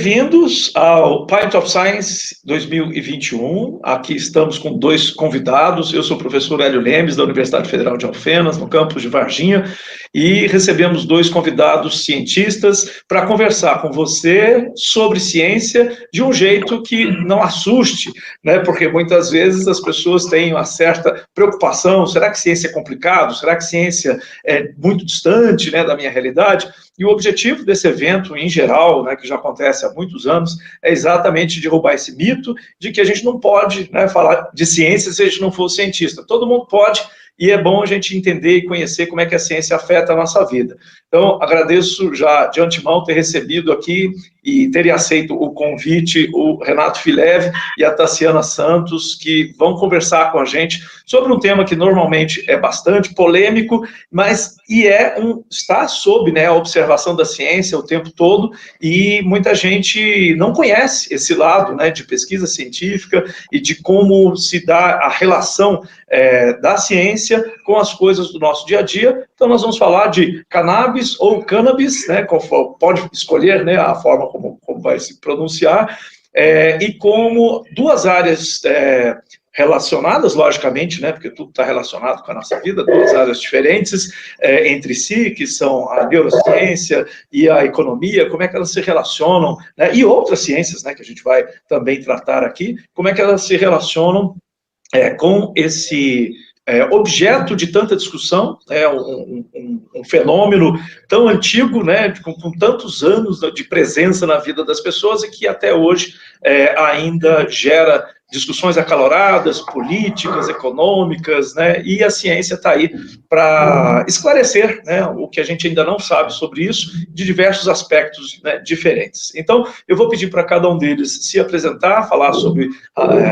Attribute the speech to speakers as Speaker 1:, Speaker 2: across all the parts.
Speaker 1: bem-vindos ao Pint of Science 2021. Aqui estamos com dois convidados. Eu sou o professor Hélio Lemes, da Universidade Federal de Alfenas, no campus de Varginha, e recebemos dois convidados cientistas para conversar com você sobre ciência de um jeito que não assuste, né? Porque muitas vezes as pessoas têm uma certa preocupação: será que ciência é complicado? Será que ciência é muito distante, né, da minha realidade? E o objetivo desse evento, em geral, né, que já acontece há muitos anos, é exatamente derrubar esse mito de que a gente não pode, né, falar de ciência se a gente não for cientista. Todo mundo pode, e é bom a gente entender e conhecer como é que a ciência afeta a nossa vida. Então, agradeço já de antemão ter recebido aqui e terem aceito o convite o Renato Fileve e a Tassiana Santos, que vão conversar com a gente sobre um tema que normalmente é bastante polêmico, mas está sob, né, a observação da ciência o tempo todo, e muita gente não conhece esse lado, né, de pesquisa científica e de como se dá a relação da ciência com as coisas do nosso dia a dia. Então nós vamos falar de cannabis ou cannabis, né, pode escolher, né, a forma como vai se pronunciar, e como duas áreas relacionadas, logicamente, né, porque tudo está relacionado com a nossa vida, duas áreas diferentes entre si, que são a neurociência e a economia, como é que elas se relacionam, né, e outras ciências, né, que a gente vai também tratar aqui, como é que elas se relacionam com esse objeto de tanta discussão, um fenômeno tão antigo, né, com tantos anos de presença na vida das pessoas, e que até hoje ainda gera discussões acaloradas, políticas, econômicas, né, e a ciência está aí para esclarecer, né, o que a gente ainda não sabe sobre isso, de diversos aspectos, né, diferentes. Então, eu vou pedir para cada um deles se apresentar, falar sobre,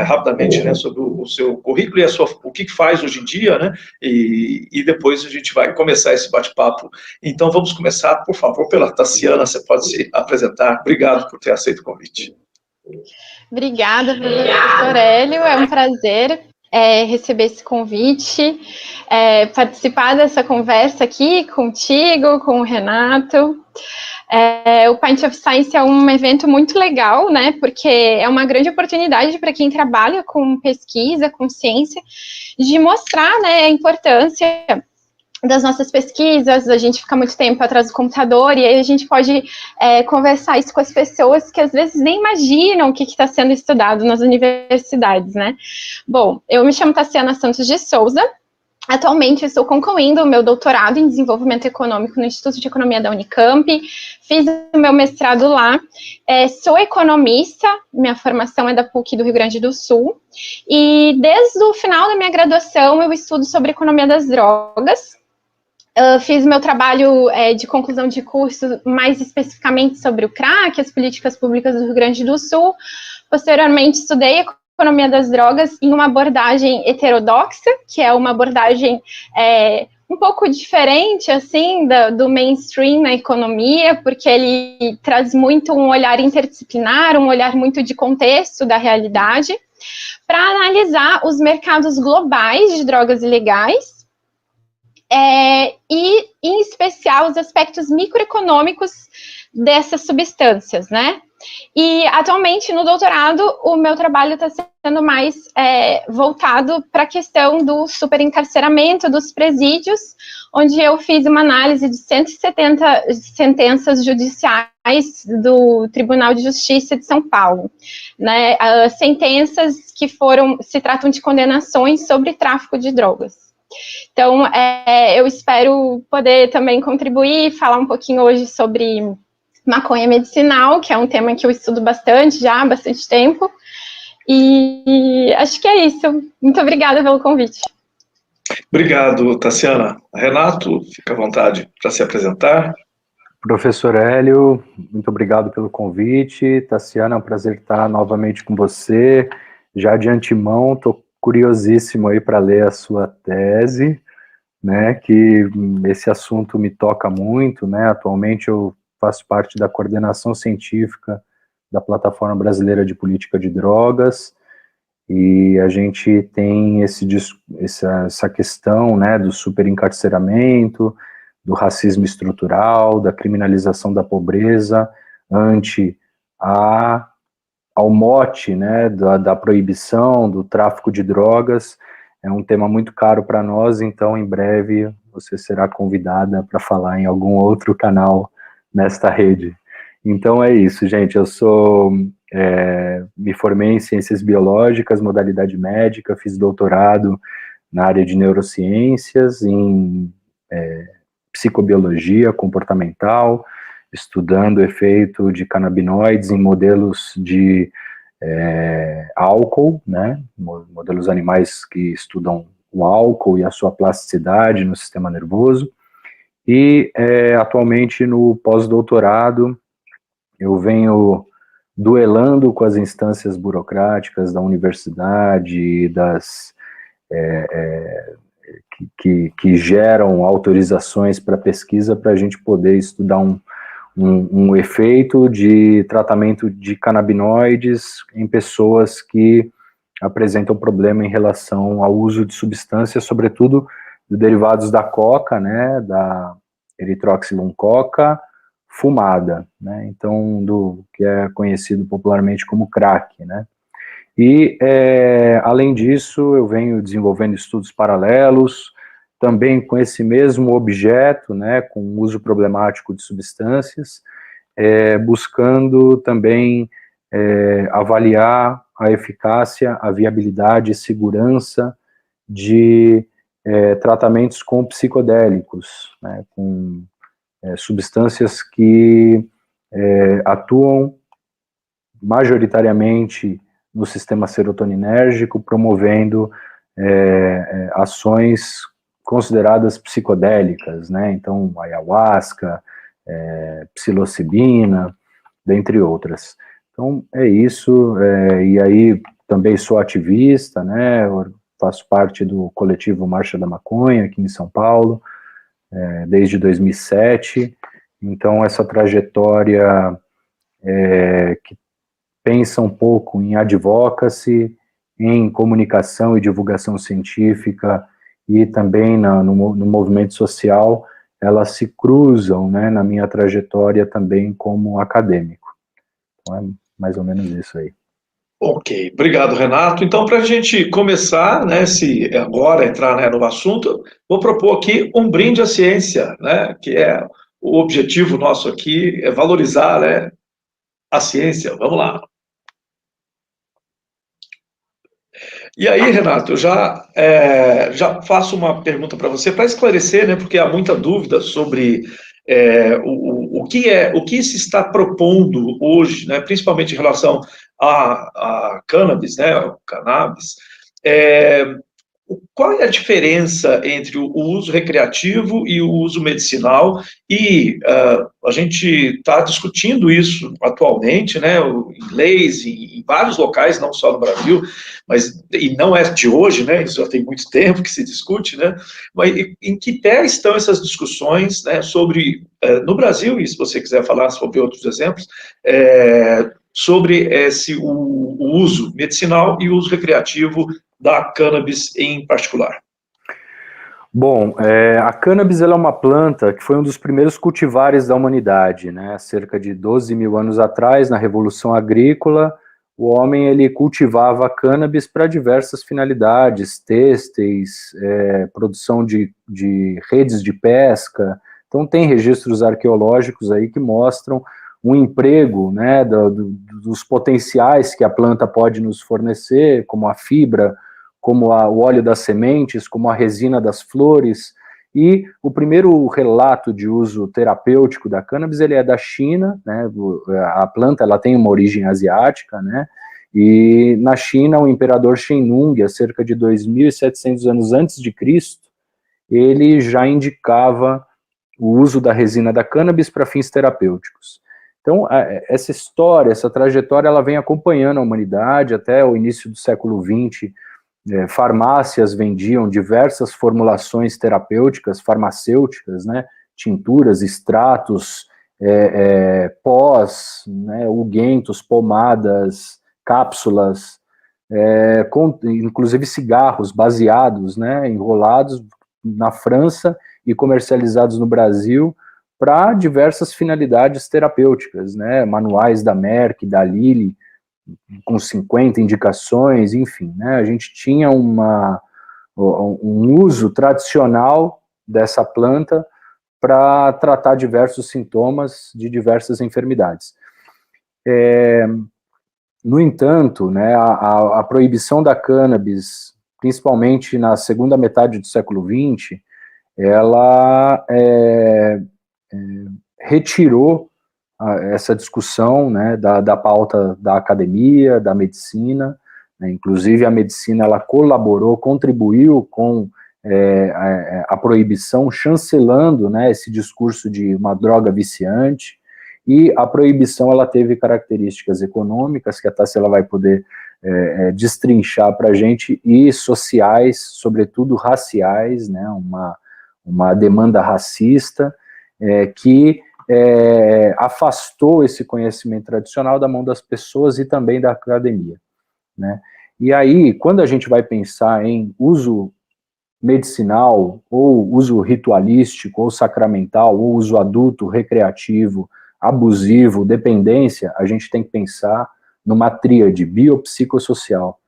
Speaker 1: rapidamente, né, sobre o seu currículo e o que faz hoje em dia, né, e depois a gente vai começar esse bate-papo. Então, vamos começar, por favor, pela Tassiana. Você pode se apresentar. Obrigado por ter aceito o convite.
Speaker 2: Obrigada, professor Hélio, é um prazer receber esse convite, participar dessa conversa aqui contigo, com o Renato. O Pint of Science é um evento muito legal, né, porque é uma grande oportunidade para quem trabalha com pesquisa, com ciência, de mostrar, né, a importância das nossas pesquisas. A gente fica muito tempo atrás do computador, e aí a gente pode conversar isso com as pessoas que às vezes nem imaginam o que está sendo estudado nas universidades, né? Bom, eu me chamo Tassiana Santos de Souza. Atualmente, eu estou concluindo o meu doutorado em desenvolvimento econômico no Instituto de Economia da Unicamp, fiz o meu mestrado lá, sou economista, minha formação é da PUC do Rio Grande do Sul, e desde o final da minha graduação eu estudo sobre economia das drogas. Fiz meu trabalho de conclusão de curso mais especificamente sobre o crack, as políticas públicas do Rio Grande do Sul. Posteriormente, estudei economia das drogas em uma abordagem heterodoxa, que é uma abordagem um pouco diferente, assim, do mainstream na economia, porque ele traz muito um olhar interdisciplinar, um olhar muito de contexto da realidade, para analisar os mercados globais de drogas ilegais, e, em especial, os aspectos microeconômicos dessas substâncias, né? E, atualmente, no doutorado, o meu trabalho está sendo mais voltado para a questão do superencarceramento dos presídios, onde eu fiz uma análise de 170 sentenças judiciais do Tribunal de Justiça de São Paulo, né? Sentenças que se tratam de condenações sobre tráfico de drogas. Então, eu espero poder também contribuir, falar um pouquinho hoje sobre maconha medicinal, que é um tema que eu estudo bastante já há bastante tempo, e acho que é isso. Muito obrigada pelo convite.
Speaker 1: Obrigado, Tassiana. Renato, fica à vontade para se apresentar.
Speaker 3: Professor Hélio, muito obrigado pelo convite. Tassiana, é um prazer estar novamente com você. Já de antemão, estou curiosíssimo aí para ler a sua tese, né, que esse assunto me toca muito, né. Atualmente eu faço parte da coordenação científica da Plataforma Brasileira de Política de Drogas, e a gente tem essa questão, né, do superencarceramento, do racismo estrutural, da criminalização da pobreza ante ao mote, né, da proibição, do tráfico de drogas. É um tema muito caro para nós, então em breve você será convidada para falar em algum outro canal nesta rede. Então é isso, gente, eu me formei em Ciências Biológicas, modalidade médica, fiz doutorado na área de neurociências, em psicobiologia comportamental, estudando o efeito de canabinoides em modelos de álcool, né, modelos animais que estudam o álcool e a sua plasticidade no sistema nervoso, e atualmente no pós-doutorado eu venho duelando com as instâncias burocráticas da universidade, que geram autorizações para pesquisa, para a gente poder estudar um efeito de tratamento de canabinoides em pessoas que apresentam problema em relação ao uso de substâncias, sobretudo de derivados da coca, né, da eritroxilum-coca fumada, né, então do que é conhecido popularmente como crack, né. E, além disso, eu venho desenvolvendo estudos paralelos, também com esse mesmo objeto, né, com o uso problemático de substâncias, buscando também avaliar a eficácia, a viabilidade e segurança de tratamentos com psicodélicos, né, com substâncias que atuam majoritariamente no sistema serotoninérgico, promovendo ações consideradas psicodélicas, né? Então, ayahuasca, psilocibina, dentre outras. Então, é isso, e aí também sou ativista, né? Eu faço parte do coletivo Marcha da Maconha, aqui em São Paulo, desde 2007, então essa trajetória que pensa um pouco em advocacy, em comunicação e divulgação científica e também no movimento social, elas se cruzam, né, na minha trajetória também como acadêmico. Então é mais ou menos isso aí.
Speaker 1: Ok, obrigado, Renato. Então, para a gente começar, né, se agora entrar, né, no assunto, vou propor aqui um brinde à ciência, né, que é o objetivo nosso aqui, é valorizar, né, a ciência. Vamos lá. E aí, Renato, eu já faço uma pergunta para você para esclarecer, né, porque há muita dúvida sobre o que se está propondo hoje, né, principalmente em relação a cannabis, né, o cannabis. Qual é a diferença entre o uso recreativo e o uso medicinal? E a gente está discutindo isso atualmente, né, em leis, em vários locais, não só no Brasil, e não é de hoje, né, isso já tem muito tempo que se discute, né, mas em que pé estão essas discussões, né, sobre, no Brasil, e se você quiser falar sobre outros exemplos, sobre o uso medicinal e o uso recreativo da cannabis em particular?
Speaker 3: Bom, a cannabis ela é uma planta que foi um dos primeiros cultivares da humanidade, né? Cerca de 12 mil anos atrás, na Revolução Agrícola, o homem ele cultivava a cannabis para diversas finalidades, têxteis, produção de redes de pesca. Então tem registros arqueológicos aí que mostram um emprego, né, dos potenciais que a planta pode nos fornecer, como a fibra, como o óleo das sementes, como a resina das flores. E o primeiro relato de uso terapêutico da cannabis, ele é da China, né, a planta ela tem uma origem asiática, né, e na China o imperador Shennong, há cerca de 2.700 anos antes de Cristo, ele já indicava o uso da resina da cannabis para fins terapêuticos. Então, essa história, essa trajetória, ela vem acompanhando a humanidade até o início do século XX. Farmácias vendiam diversas formulações terapêuticas, farmacêuticas, né, tinturas, extratos, pós, né, unguentos, pomadas, cápsulas, inclusive cigarros baseados, né, enrolados na França e comercializados no Brasil para diversas finalidades terapêuticas, né, manuais da Merck, da Lilly, com 50 indicações, enfim, né, a gente tinha um uso tradicional dessa planta para tratar diversos sintomas de diversas enfermidades. No entanto, né, a proibição da cannabis, principalmente na segunda metade do século XX, ela retirou essa discussão, né, da pauta da academia, da medicina, né, inclusive a medicina ela colaborou, contribuiu com a proibição, chancelando, né, esse discurso de uma droga viciante, e a proibição ela teve características econômicas, que a Tassiela vai poder destrinchar para a gente, e sociais, sobretudo raciais, né, uma demanda racista, que afastou esse conhecimento tradicional da mão das pessoas e também da academia, né? E aí, quando a gente vai pensar em uso medicinal, ou uso ritualístico, ou sacramental, ou uso adulto, recreativo, abusivo, dependência, a gente tem que pensar numa tríade biopsicossocial,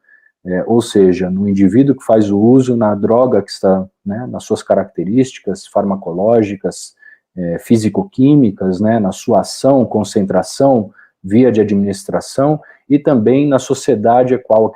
Speaker 3: ou seja, no indivíduo que faz o uso na droga que está, né, nas suas características farmacológicas, físico-químicas, né, na sua ação, concentração, via de administração, e também na sociedade a qual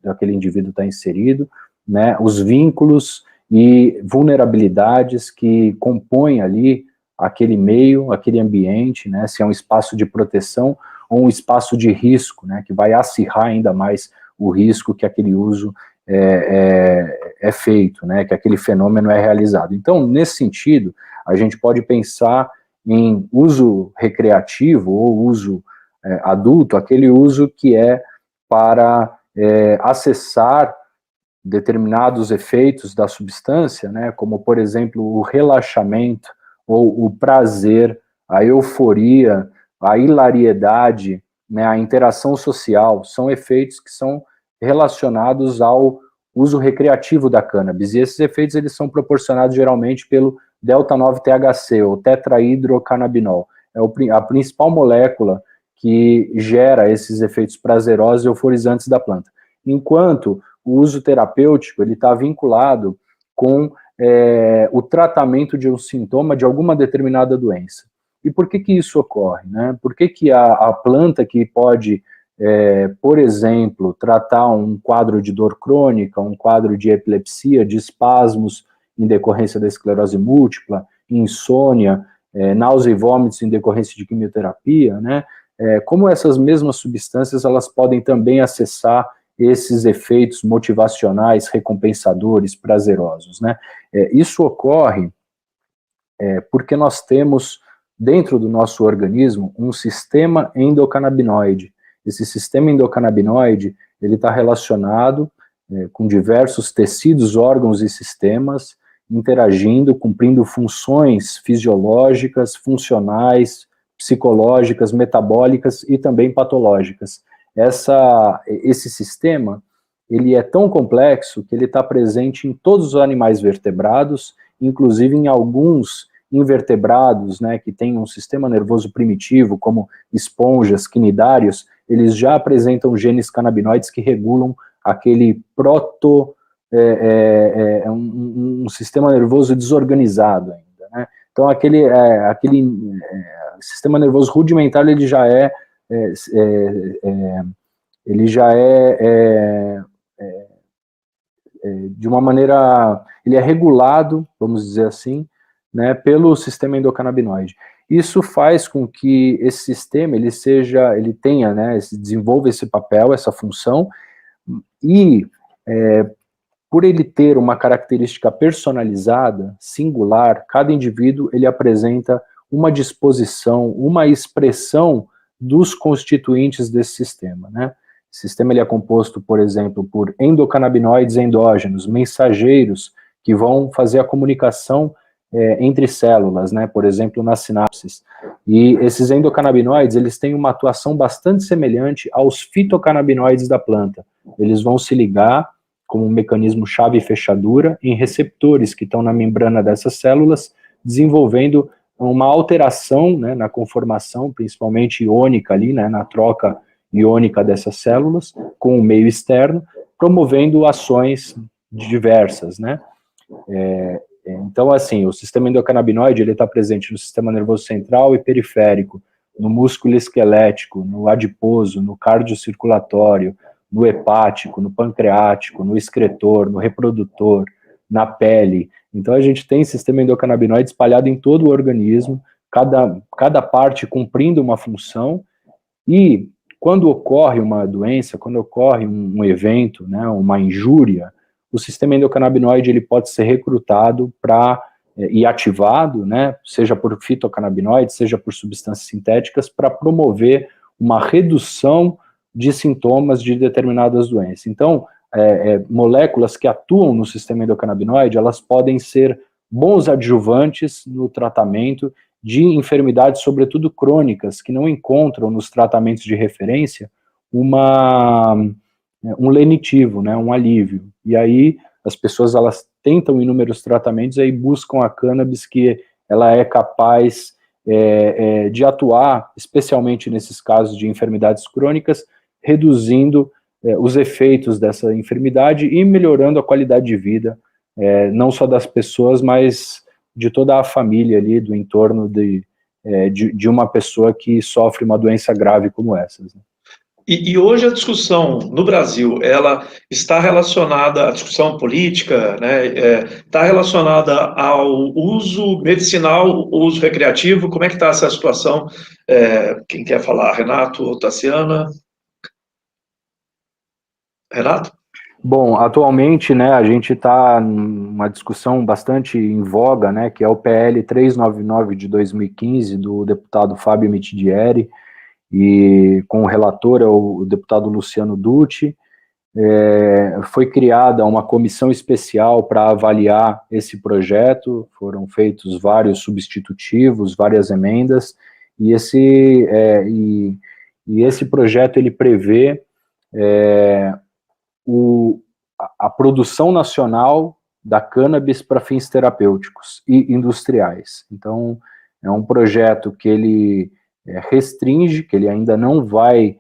Speaker 3: aquele indivíduo está inserido, né, os vínculos e vulnerabilidades que compõem ali aquele meio, aquele ambiente, né, se é um espaço de proteção ou um espaço de risco, né, que vai acirrar ainda mais o risco que aquele uso é feito, né, que aquele fenômeno é realizado. Então, nesse sentido, a gente pode pensar em uso recreativo ou uso adulto, aquele uso que é para acessar determinados efeitos da substância, né, como, por exemplo, o relaxamento, ou o prazer, a euforia, a hilariedade, né, a interação social, são efeitos que são relacionados ao uso recreativo da cannabis, e esses efeitos eles são proporcionados geralmente pelo delta-9-THC, ou tetrahidrocannabinol, é a principal molécula que gera esses efeitos prazerosos e euforizantes da planta. Enquanto o uso terapêutico ele está vinculado com o tratamento de um sintoma de alguma determinada doença. E por que isso ocorre, né? Por que a planta que pode, por exemplo, tratar um quadro de dor crônica, um quadro de epilepsia, de espasmos em decorrência da esclerose múltipla, insônia, náusea e vômitos em decorrência de quimioterapia, né? Como essas mesmas substâncias elas podem também acessar esses efeitos motivacionais, recompensadores, prazerosos, né? Isso ocorre porque nós temos dentro do nosso organismo um sistema endocannabinoide. Esse sistema endocannabinoide ele está relacionado com diversos tecidos, órgãos e sistemas interagindo, cumprindo funções fisiológicas, funcionais, psicológicas, metabólicas e também patológicas. Esse sistema, ele é tão complexo que ele está presente em todos os animais vertebrados, inclusive em alguns invertebrados, né, que têm um sistema nervoso primitivo, como esponjas, quinidários, eles já apresentam genes canabinoides que regulam aquele um sistema nervoso desorganizado ainda, né? Então aquele sistema nervoso rudimentar ele já de uma maneira, ele é regulado, vamos dizer assim, né, pelo sistema endocannabinoide. Isso faz com que esse sistema ele tenha, né, desenvolva esse papel, essa função, e por ele ter uma característica personalizada, singular, cada indivíduo ele apresenta uma disposição, uma expressão dos constituintes desse sistema, né? O sistema ele é composto, por exemplo, por endocannabinoides endógenos, mensageiros, que vão fazer a comunicação entre células, né? Por exemplo, nas sinapses. E esses endocannabinoides, eles têm uma atuação bastante semelhante aos fitocannabinoides da planta. Eles vão se ligar como um mecanismo chave e fechadura em receptores que estão na membrana dessas células, desenvolvendo uma alteração, né, na conformação, principalmente iônica ali, né, na troca iônica dessas células com o meio externo, promovendo ações diversas, né. Então, assim, o sistema endocannabinoide, ele está presente no sistema nervoso central e periférico, no músculo esquelético, no adiposo, no cardiocirculatório, no hepático, no pancreático, no excretor, no reprodutor, na pele. Então, a gente tem sistema endocannabinoide espalhado em todo o organismo, cada parte cumprindo uma função, e quando ocorre uma doença, quando ocorre um evento, né, uma injúria, o sistema endocannabinoide ele pode ser recrutado e ativado, né, seja por fitocannabinoides, seja por substâncias sintéticas, para promover uma redução de sintomas de determinadas doenças. Então, moléculas que atuam no sistema endocannabinoide, elas podem ser bons adjuvantes no tratamento de enfermidades, sobretudo crônicas, que não encontram nos tratamentos de referência um lenitivo, né, um alívio. E aí as pessoas elas tentam inúmeros tratamentos e aí buscam a cannabis, que ela é capaz de atuar, especialmente nesses casos de enfermidades crônicas, reduzindo os efeitos dessa enfermidade e melhorando a qualidade de vida, não só das pessoas, mas de toda a família ali, do entorno de uma pessoa que sofre uma doença grave como essas, né?
Speaker 1: E hoje a discussão no Brasil, ela está relacionada à discussão política, né? Está relacionada ao uso medicinal, uso recreativo. Como é que está essa situação? Quem quer falar? Renato ou Tassiana? Renato?
Speaker 3: Bom, atualmente, né, a gente está numa discussão bastante em voga, né, que é o PL 399 de 2015, do deputado Fábio Mitidieri, e com o relator é o deputado Luciano Dutti. Foi criada uma comissão especial para avaliar esse projeto, foram feitos vários substitutivos, várias emendas, e esse projeto ele prevê a produção nacional da cannabis para fins terapêuticos e industriais. Então, é um projeto que ele restringe, que ele ainda não vai,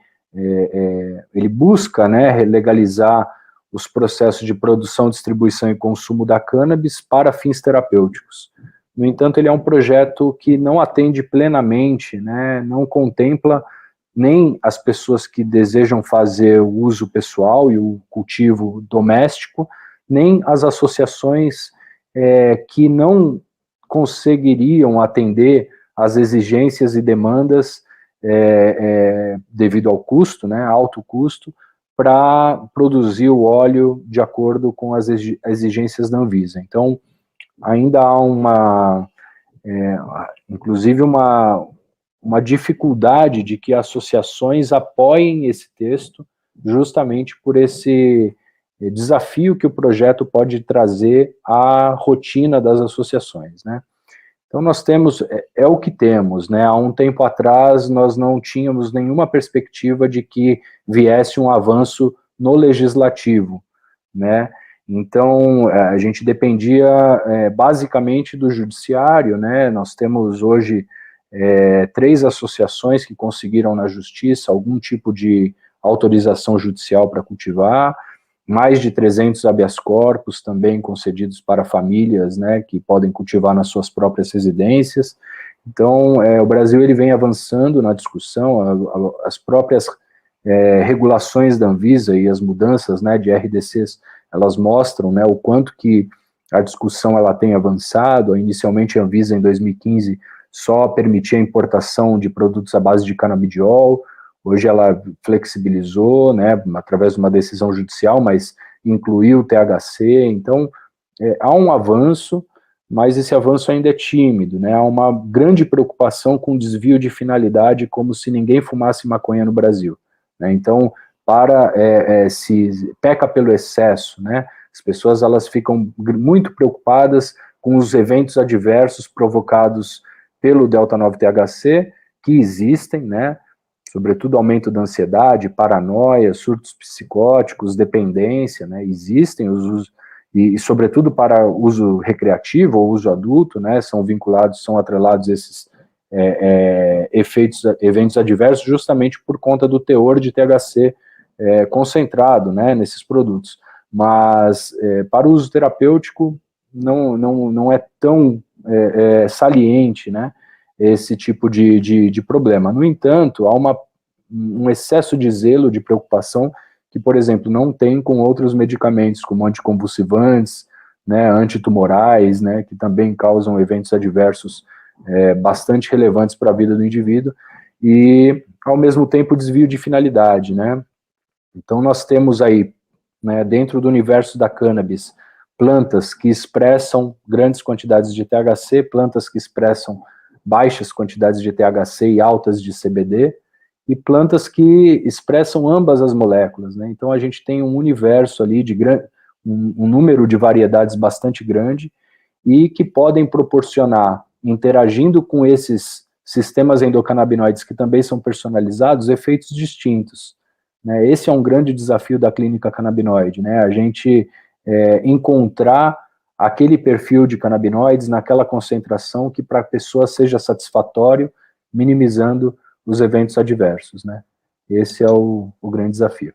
Speaker 3: ele busca, né, legalizar os processos de produção, distribuição e consumo da cannabis para fins terapêuticos. No entanto, ele é um projeto que não atende plenamente, né, não contempla nem as pessoas que desejam fazer o uso pessoal e o cultivo doméstico, nem as associações que não conseguiriam atender às exigências e demandas devido ao custo, né, alto custo, para produzir o óleo de acordo com as exigências da Anvisa. Então, ainda há inclusive uma dificuldade de que associações apoiem esse texto, justamente por esse desafio que o projeto pode trazer à rotina das associações, né? Então nós temos, o que temos, né? Há um tempo atrás nós não tínhamos nenhuma perspectiva de que viesse um avanço no legislativo, né? Então a gente dependia basicamente do judiciário, né? Nós temos hoje 3 associações que conseguiram na justiça algum tipo de autorização judicial para cultivar, mais de 300 habeas corpus também concedidos para famílias, né, que podem cultivar nas suas próprias residências. Então, o Brasil ele vem avançando na discussão, as próprias regulações da Anvisa e as mudanças, né, de RDCs, elas mostram, né, o quanto que a discussão ela tem avançado. Inicialmente a Anvisa em 2015 só permitia a importação de produtos à base de canabidiol. Hoje ela flexibilizou, né, através de uma decisão judicial, mas incluiu o THC. Então, há um avanço, mas esse avanço ainda é tímido, né? Há uma grande preocupação com desvio de finalidade, como se ninguém fumasse maconha no Brasil, né? Então, se peca pelo excesso, né? As pessoas elas ficam muito preocupadas com os eventos adversos provocados pelo delta-9-THC, que existem, né, sobretudo aumento da ansiedade, paranoia, surtos psicóticos, dependência, né, existem e sobretudo para uso recreativo ou uso adulto, né, são atrelados esses eventos adversos justamente por conta do teor de THC concentrado, né, nesses produtos. Mas para o uso terapêutico não é tão saliente, né, esse tipo de problema. No entanto, há um excesso de zelo, de preocupação, que, por exemplo, não tem com outros medicamentos, como anticonvulsivantes, né, antitumorais, né, que também causam eventos adversos bastante relevantes para a vida do indivíduo, e, ao mesmo tempo, desvio de finalidade, né. Então, nós temos aí, né, dentro do universo da cannabis, plantas que expressam grandes quantidades de THC, plantas que expressam baixas quantidades de THC e altas de CBD, e plantas que expressam ambas as moléculas, né? Então a gente tem um universo ali de um número de variedades bastante grande e que podem proporcionar, interagindo com esses sistemas endocannabinoides que também são personalizados, efeitos distintos, né? Esse é um grande desafio da clínica canabinoide, né? A gente encontrar aquele perfil de canabinoides naquela concentração que para a pessoa seja satisfatório, minimizando os eventos adversos, né? Esse é o grande desafio.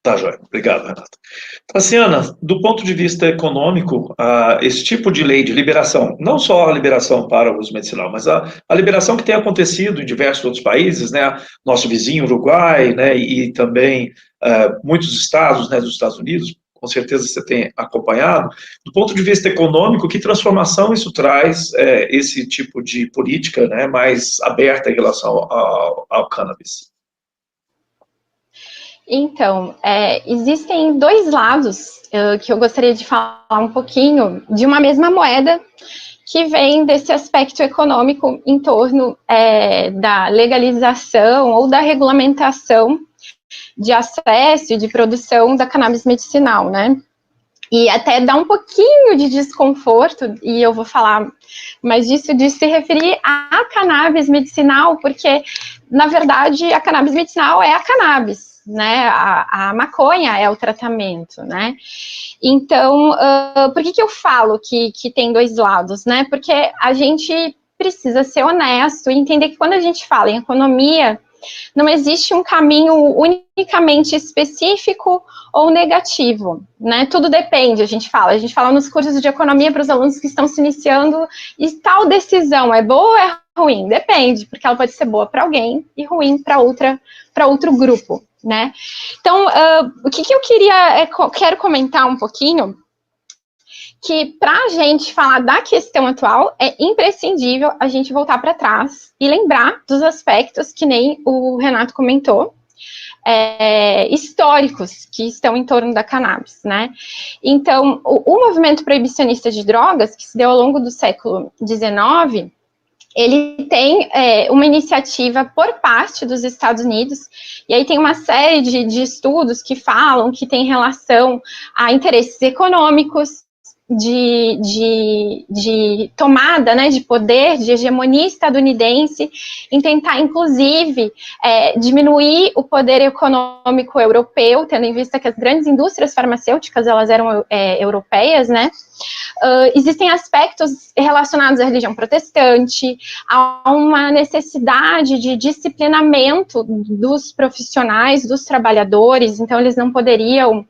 Speaker 1: Tá, joia. Obrigado, Renato. Tassiana, do ponto de vista econômico, esse tipo de lei de liberação, não só a liberação para o uso medicinal, mas a liberação que tem acontecido em diversos outros países, né, nosso vizinho Uruguai, né, e também muitos estados, né, dos Estados Unidos, com certeza você tem acompanhado. Do ponto de vista econômico, que transformação isso traz, esse tipo de política, né, mais aberta em relação ao cannabis?
Speaker 2: Então, existem dois lados que eu gostaria de falar um pouquinho de uma mesma moeda que vem desse aspecto econômico em torno da legalização ou da regulamentação de acesso e de produção da cannabis medicinal, né? E até dá um pouquinho de desconforto, e eu vou falar mais disso, de se referir à cannabis medicinal, porque, na verdade, a cannabis medicinal é a cannabis, né? A maconha é o tratamento, né? Então, por que eu falo que tem dois lados, né? Porque a gente precisa ser honesto e entender que quando a gente fala em economia, não existe um caminho unicamente específico ou negativo, né? Tudo depende, a gente fala nos cursos de economia para os alunos que estão se iniciando, e tal decisão é boa ou é ruim? Depende, porque ela pode ser boa para alguém e ruim para outro grupo, né? Então, o que eu quero comentar um pouquinho, que para a gente falar da questão atual, é imprescindível a gente voltar para trás e lembrar dos aspectos que nem o Renato comentou, históricos que estão em torno da cannabis, né? Então, o movimento proibicionista de drogas, que se deu ao longo do século XIX, ele tem uma iniciativa por parte dos Estados Unidos, e aí tem uma série de estudos que falam que tem relação a interesses econômicos, de tomada, né, de poder, de hegemonia estadunidense, em tentar, inclusive, diminuir o poder econômico europeu, tendo em vista que as grandes indústrias farmacêuticas, elas eram europeias, né? Existem aspectos relacionados à religião protestante, a uma necessidade de disciplinamento dos profissionais, dos trabalhadores, então eles não poderiam,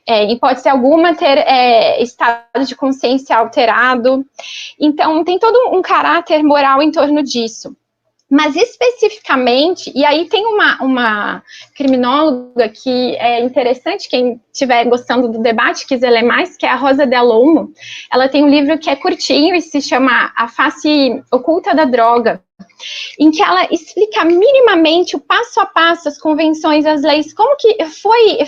Speaker 2: em hipótese alguma, ter estado de consciência alterado. Então, tem todo um caráter moral em torno disso. Mas especificamente, e aí tem uma criminóloga que é interessante, quem estiver gostando do debate, quiser ler mais, que é a Rosa Del Olmo. Ela tem um livro que é curtinho e se chama A Face Oculta da Droga, em que ela explica minimamente o passo a passo, as convenções, as leis, como que foi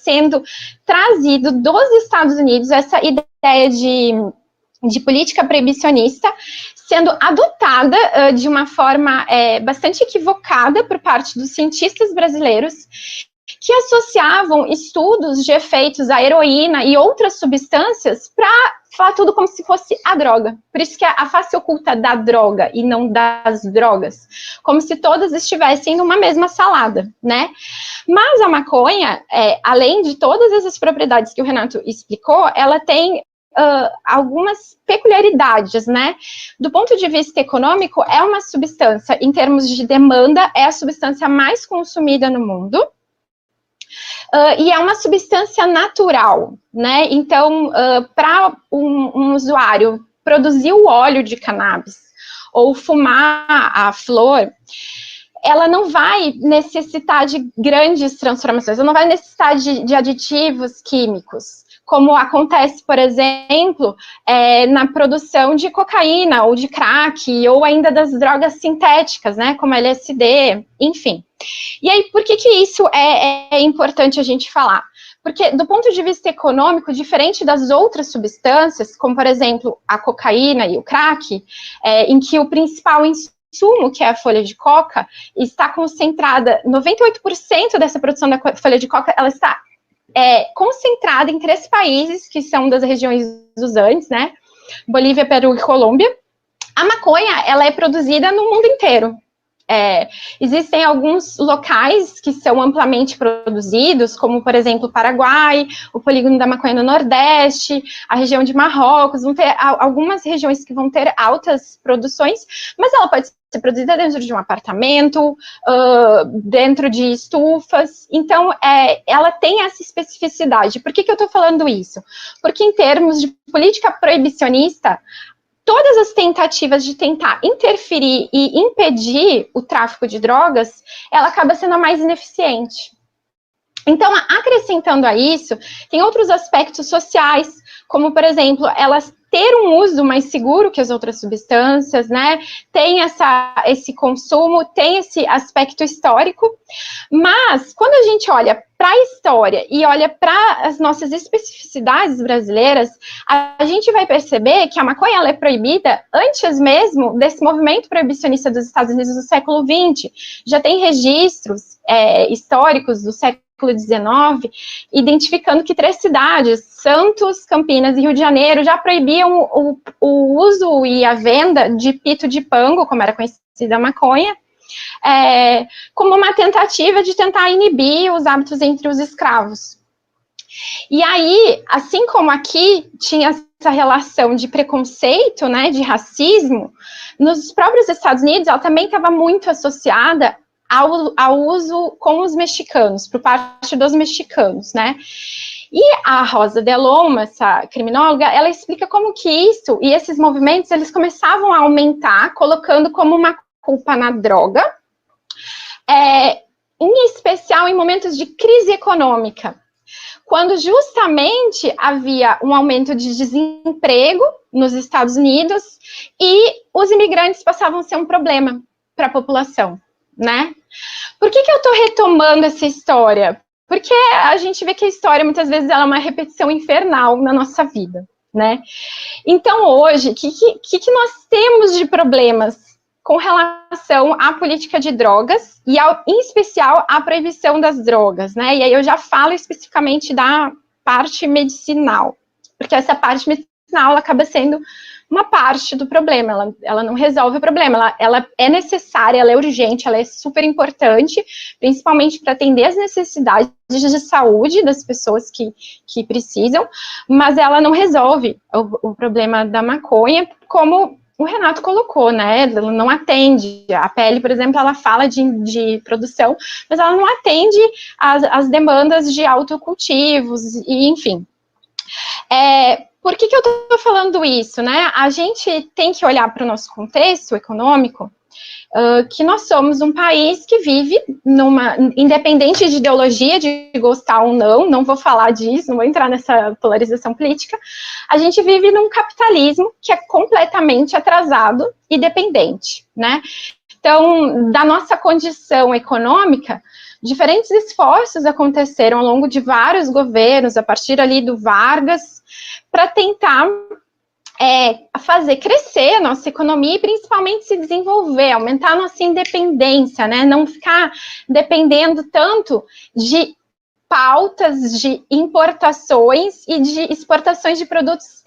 Speaker 2: sendo trazido dos Estados Unidos essa ideia de política proibicionista, sendo adotada de uma forma bastante equivocada por parte dos cientistas brasileiros, que associavam estudos de efeitos à heroína e outras substâncias para falar tudo como se fosse a droga. Por isso que a face oculta da droga e não das drogas. Como se todas estivessem numa mesma salada, né? Mas a maconha, além de todas essas propriedades que o Renato explicou, ela tem algumas peculiaridades, né? Do ponto de vista econômico, é uma substância, em termos de demanda, é a substância mais consumida no mundo. E é uma substância natural, né? Então, para um usuário produzir o óleo de cannabis ou fumar a flor, ela não vai necessitar de grandes transformações, ela não vai necessitar de aditivos químicos, como acontece, por exemplo, na produção de cocaína ou de crack, ou ainda das drogas sintéticas, né, como LSD, enfim. E aí, por que isso é importante a gente falar? Porque, do ponto de vista econômico, diferente das outras substâncias, como, por exemplo, a cocaína e o crack, em que o principal insumo, que é a folha de coca, está concentrada, 98% dessa produção da folha de coca, ela está concentrada em 3 países, que são das regiões dos Andes, né? Bolívia, Peru e Colômbia. A maconha, ela é produzida no mundo inteiro. Existem alguns locais que são amplamente produzidos, como, por exemplo, o Paraguai, o polígono da maconha no Nordeste, a região de Marrocos, vão ter algumas regiões que vão ter altas produções, mas ela pode ser produzida dentro de um apartamento, dentro de estufas, então ela tem essa especificidade. Por que eu estou falando isso? Porque em termos de política proibicionista, todas as tentativas de tentar interferir e impedir o tráfico de drogas, ela acaba sendo a mais ineficiente. Então, acrescentando a isso, tem outros aspectos sociais, como, por exemplo, elas ter um uso mais seguro que as outras substâncias, né? Tem esse consumo, tem esse aspecto histórico, mas quando a gente olha para a história e olha para as nossas especificidades brasileiras, a gente vai perceber que a maconha ela é proibida antes mesmo desse movimento proibicionista dos Estados Unidos do século XX. Já tem registros históricos do século XIX, identificando que 3 cidades, Santos, Campinas e Rio de Janeiro, já proibiam o uso e a venda de pito de pango, como era conhecida a maconha, como uma tentativa de tentar inibir os hábitos entre os escravos. E aí, assim como aqui tinha essa relação de preconceito, né, de racismo, nos próprios Estados Unidos, ela também estava muito associada ao uso com os mexicanos, por parte dos mexicanos, né? E a Rosa Deloma, essa criminóloga, ela explica como que isso e esses movimentos, eles começavam a aumentar, colocando como uma culpa na droga, em especial em momentos de crise econômica, quando justamente havia um aumento de desemprego nos Estados Unidos e os imigrantes passavam a ser um problema para a população, né? Por que eu estou retomando essa história? Porque a gente vê que a história, muitas vezes, ela é uma repetição infernal na nossa vida, né? Então, hoje, o que nós temos de problemas com relação à política de drogas e, em especial, à proibição das drogas, né? E aí eu já falo especificamente da parte medicinal, porque essa parte medicinal ela acaba sendo uma parte do problema, ela não resolve o problema, ela é necessária, ela é urgente, ela é super importante, principalmente para atender as necessidades de saúde das pessoas que precisam, mas ela não resolve o problema da maconha, como o Renato colocou, né, ela não atende, a pele, por exemplo, ela fala de produção, mas ela não atende as demandas de autocultivos, e enfim. Por que eu estou falando isso, né? A gente tem que olhar para o nosso contexto econômico, que nós somos um país que vive independente de ideologia, de gostar ou não vou falar disso, não vou entrar nessa polarização política, a gente vive num capitalismo que é completamente atrasado e dependente, né? Então, da nossa condição econômica, diferentes esforços aconteceram ao longo de vários governos, a partir ali do Vargas, para tentar fazer crescer a nossa economia e principalmente se desenvolver, aumentar a nossa independência, né? Não ficar dependendo tanto de pautas de importações e de exportações de produtos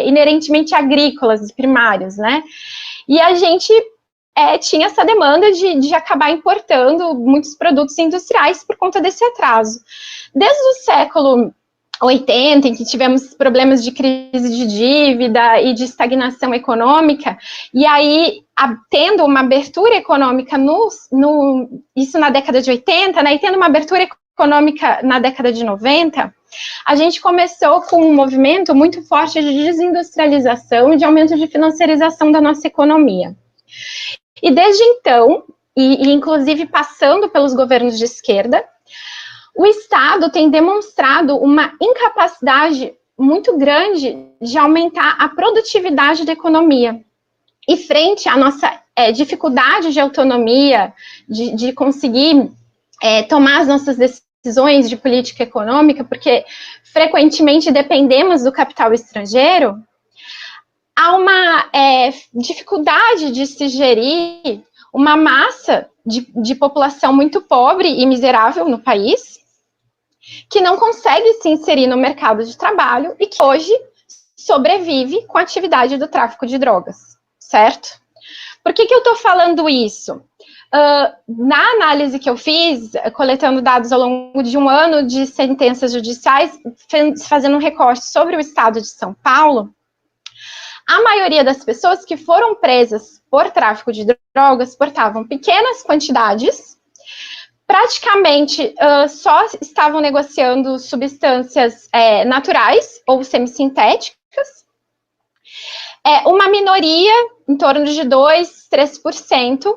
Speaker 2: inerentemente agrícolas, primários, né? E a gente tinha essa demanda de acabar importando muitos produtos industriais por conta desse atraso. Desde o século 80, em que tivemos problemas de crise de dívida e de estagnação econômica, e aí tendo uma abertura econômica, isso na década de 80, né, e tendo uma abertura econômica na década de 90, a gente começou com um movimento muito forte de desindustrialização e de aumento de financiarização da nossa economia. E desde então, e inclusive passando pelos governos de esquerda, o Estado tem demonstrado uma incapacidade muito grande de aumentar a produtividade da economia. E frente à nossa dificuldade de autonomia, de conseguir tomar as nossas decisões de política econômica, porque frequentemente dependemos do capital estrangeiro, há uma dificuldade de se gerir uma massa de população muito pobre e miserável no país, que não consegue se inserir no mercado de trabalho e que hoje sobrevive com a atividade do tráfico de drogas, certo? Por que eu estou falando isso? Na análise que eu fiz, coletando dados ao longo de um ano de sentenças judiciais, fazendo um recorte sobre o estado de São Paulo, a maioria das pessoas que foram presas por tráfico de drogas portavam pequenas quantidades, praticamente só estavam negociando substâncias naturais ou semissintéticas. Uma minoria, em torno de 2, 3%,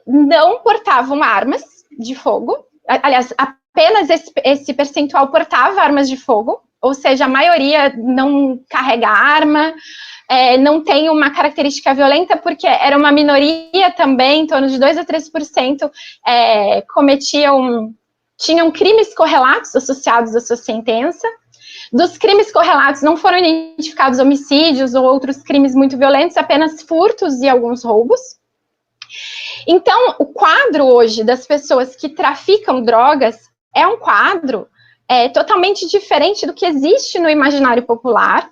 Speaker 2: não portavam armas de fogo. Aliás, apenas esse percentual portava armas de fogo, ou seja, a maioria não carrega arma, não tem uma característica violenta, porque era uma minoria também, em torno de 2 a 3%, tinham crimes correlatos associados à sua sentença. Dos crimes correlatos não foram identificados homicídios ou outros crimes muito violentos, apenas furtos e alguns roubos. Então, o quadro hoje das pessoas que traficam drogas é um quadro totalmente diferente do que existe no imaginário popular,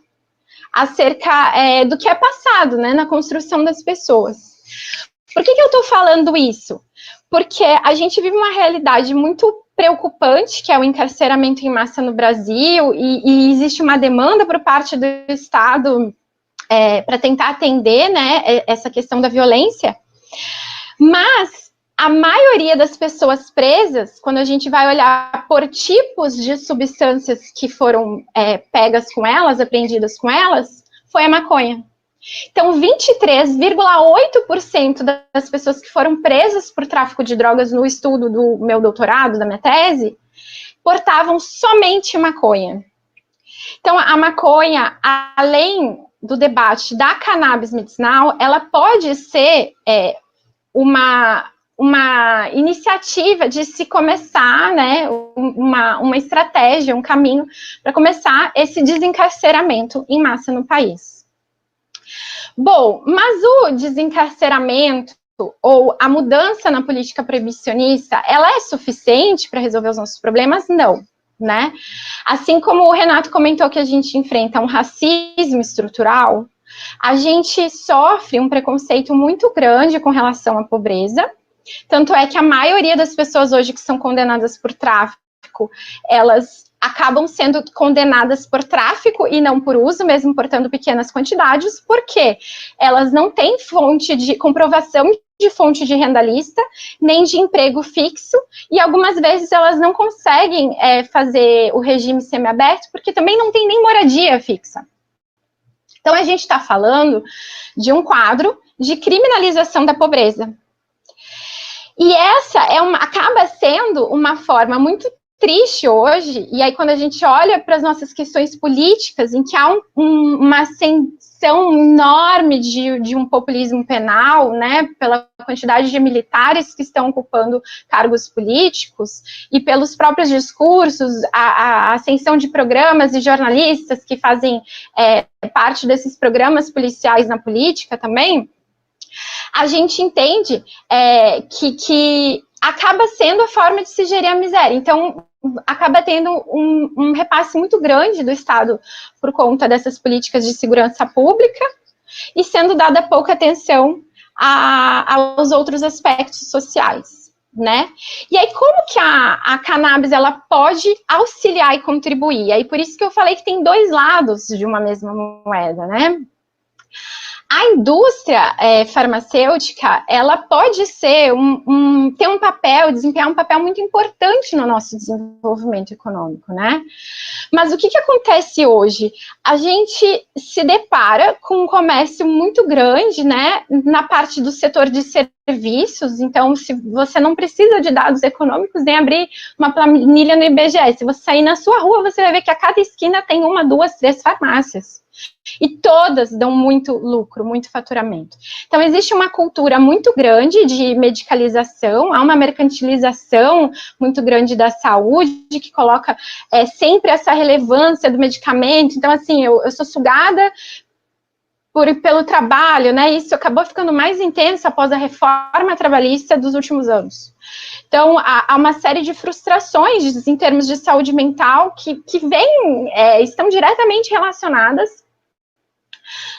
Speaker 2: acerca do que é passado, né, na construção das pessoas. Por que eu estou falando isso? Porque a gente vive uma realidade muito preocupante, que é o encarceramento em massa no Brasil, e existe uma demanda por parte do Estado para tentar atender, né, essa questão da violência, mas a maioria das pessoas presas, quando a gente vai olhar por tipos de substâncias que foram pegas com elas, apreendidas com elas, foi a maconha. Então, 23,8% das pessoas que foram presas por tráfico de drogas no estudo do meu doutorado, da minha tese, portavam somente maconha. Então, a maconha, além do debate da cannabis medicinal, ela pode ser uma iniciativa de se começar, né, uma estratégia, um caminho para começar esse desencarceramento em massa no país. Bom, mas o desencarceramento ou a mudança na política proibicionista, ela é suficiente para resolver os nossos problemas? Não, né? Assim como o Renato comentou que a gente enfrenta um racismo estrutural, a gente sofre um preconceito muito grande com relação à pobreza. Tanto é que a maioria das pessoas hoje que são condenadas por tráfico, elas acabam sendo condenadas por tráfico e não por uso, mesmo portando pequenas quantidades, porque elas não têm fonte de comprovação de fonte de renda lista, nem de emprego fixo, e algumas vezes elas não conseguem fazer o regime semiaberto, porque também não tem nem moradia fixa. Então, a gente está falando de um quadro de criminalização da pobreza. E essa acaba sendo uma forma muito triste hoje, e aí quando a gente olha para as nossas questões políticas, em que há uma ascensão enorme de um populismo penal, né, pela quantidade de militares que estão ocupando cargos políticos, e pelos próprios discursos, a ascensão de programas e jornalistas que fazem parte desses programas policiais na política também, a gente entende que acaba sendo a forma de se gerir a miséria. Então, acaba tendo um repasse muito grande do Estado por conta dessas políticas de segurança pública e sendo dada pouca atenção aos outros aspectos sociais, né? E aí, como que a cannabis, ela pode auxiliar e contribuir? Aí, por isso que eu falei que tem dois lados de uma mesma moeda, né? A indústria farmacêutica, ela pode ser ter um papel, desempenhar um papel muito importante no nosso desenvolvimento econômico, né? Mas o que acontece hoje? A gente se depara com um comércio muito grande, né, na parte do setor de serviços. Então, se você não precisa de dados econômicos, nem abrir uma planilha no IBGE. Se você sair na sua rua, você vai ver que a cada esquina tem 1, 2, 3 farmácias. E todas dão muito lucro, muito faturamento. Então, existe uma cultura muito grande de medicalização, há uma mercantilização muito grande da saúde, que coloca sempre essa relevância do medicamento. Então, assim, eu sou sugada pelo trabalho, né? Isso acabou ficando mais intenso após a reforma trabalhista dos últimos anos. Então, há uma série de frustrações em termos de saúde mental que estão diretamente relacionadas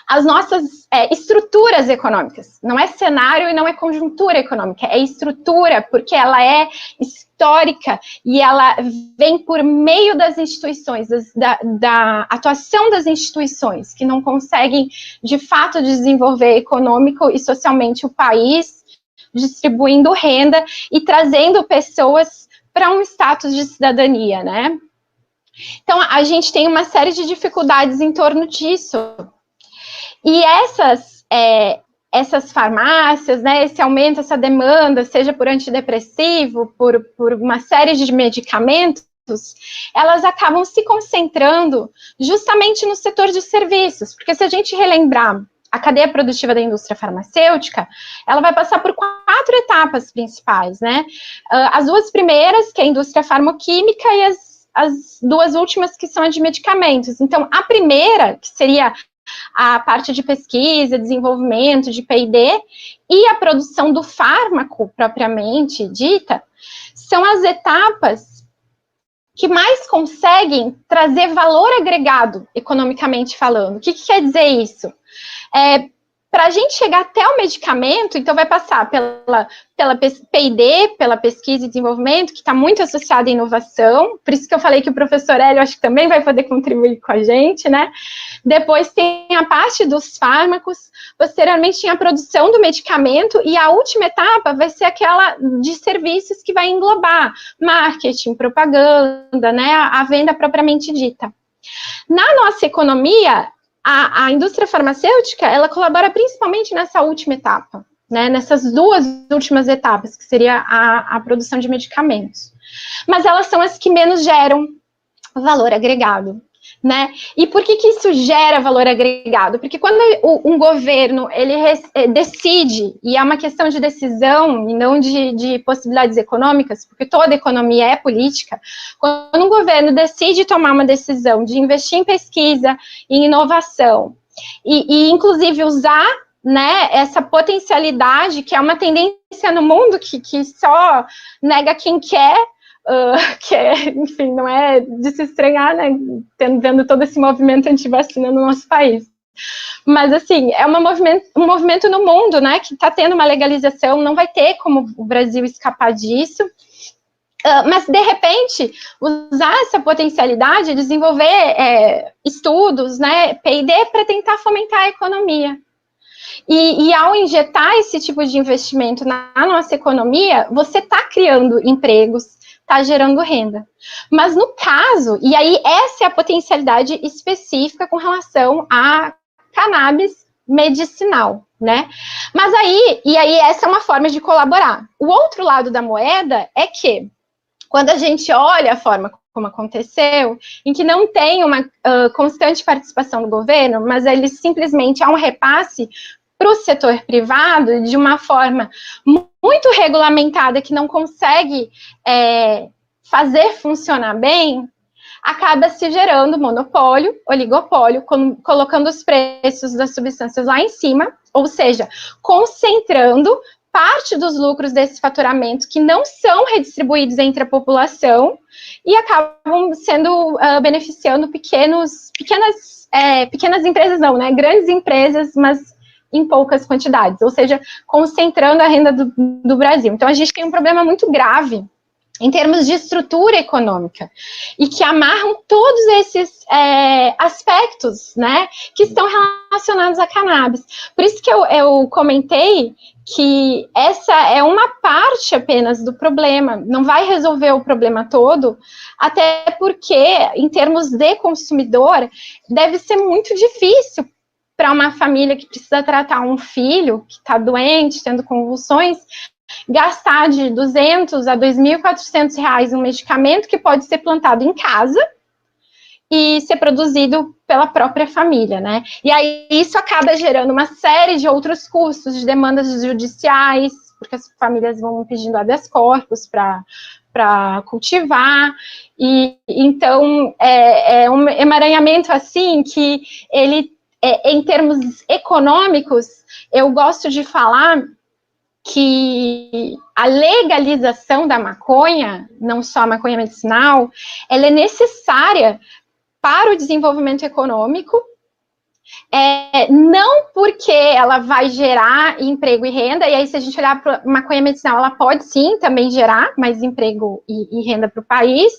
Speaker 2: as nossas estruturas econômicas. Não é cenário e não é conjuntura econômica, é estrutura, porque ela é histórica e ela vem por meio das instituições, da atuação das instituições, que não conseguem, de fato, desenvolver econômico e socialmente o país, distribuindo renda e trazendo pessoas para um status de cidadania, né? Então, a gente tem uma série de dificuldades em torno disso. E essas farmácias, né, esse aumento, essa demanda, seja por antidepressivo, por uma série de medicamentos, elas acabam se concentrando justamente no setor de serviços, porque se a gente relembrar a cadeia produtiva da indústria farmacêutica, ela vai passar por 4 etapas principais, né? As 2 primeiras, que é a indústria farmoquímica, e as 2 últimas, que são a de medicamentos. Então, a primeira, que seria a parte de pesquisa, desenvolvimento, de P&D, e a produção do fármaco, propriamente dita, são as etapas que mais conseguem trazer valor agregado, economicamente falando. O que quer dizer isso? Para a gente chegar até o medicamento, então vai passar pela P&D, pela pesquisa e desenvolvimento, que está muito associada à inovação, por isso que eu falei que o professor Hélio, acho que também vai poder contribuir com a gente, né? Depois tem a parte dos fármacos, posteriormente tem a produção do medicamento, e a última etapa vai ser aquela de serviços que vai englobar marketing, propaganda, né? A venda propriamente dita. Na nossa economia, a indústria farmacêutica, ela colabora principalmente nessa última etapa, né, nessas 2 últimas etapas, que seria a produção de medicamentos. Mas elas são as que menos geram valor agregado, né? E por que isso gera valor agregado? Porque quando um governo, ele decide, e é uma questão de decisão e não de possibilidades econômicas, porque toda economia é política, quando um governo decide tomar uma decisão de investir em pesquisa, em inovação, e inclusive usar, né, essa potencialidade, que é uma tendência no mundo que só nega quem quer, que enfim, não é de se estranhar, né, vendo todo esse movimento anti-vacina no nosso país. Mas, assim, é um movimento no mundo, né, que está tendo uma legalização, não vai ter como o Brasil escapar disso. Mas, de repente, usar essa potencialidade, desenvolver estudos, né, P&D, para tentar fomentar a economia. E ao injetar esse tipo de investimento na nossa economia, você está criando empregos, está gerando renda. Mas no caso, e aí essa é a potencialidade específica com relação a cannabis medicinal, né? Mas aí essa é uma forma de colaborar. O outro lado da moeda é que, quando a gente olha a forma como aconteceu, em que não tem uma constante participação do governo, mas ele simplesmente há um repasse para o setor privado de uma forma muito regulamentada, que não consegue fazer funcionar bem, acaba se gerando monopólio, oligopólio, colocando os preços das substâncias lá em cima, ou seja, concentrando parte dos lucros desse faturamento que não são redistribuídos entre a população e acabam sendo beneficiando pequenas empresas não, né? Grandes empresas, mas em poucas quantidades, ou seja, concentrando a renda do Brasil. Então, a gente tem um problema muito grave em termos de estrutura econômica, e que amarram todos esses aspectos, né, que estão relacionados à cannabis. Por isso que eu comentei que essa é uma parte apenas do problema, não vai resolver o problema todo, até porque, em termos de consumidor, deve ser muito difícil para uma família que precisa tratar um filho que está doente, tendo convulsões, gastar de R$200 a R$2.400 um medicamento que pode ser plantado em casa e ser produzido pela própria família, né? E aí isso acaba gerando uma série de outros custos, de demandas judiciais, porque as famílias vão pedindo habeas corpus para cultivar, e então é um emaranhamento assim que ele, em termos econômicos, eu gosto de falar que a legalização da maconha, não só a maconha medicinal, ela é necessária para o desenvolvimento econômico, não porque ela vai gerar emprego e renda, e aí se a gente olhar para a maconha medicinal, ela pode sim também gerar mais emprego e renda para o país,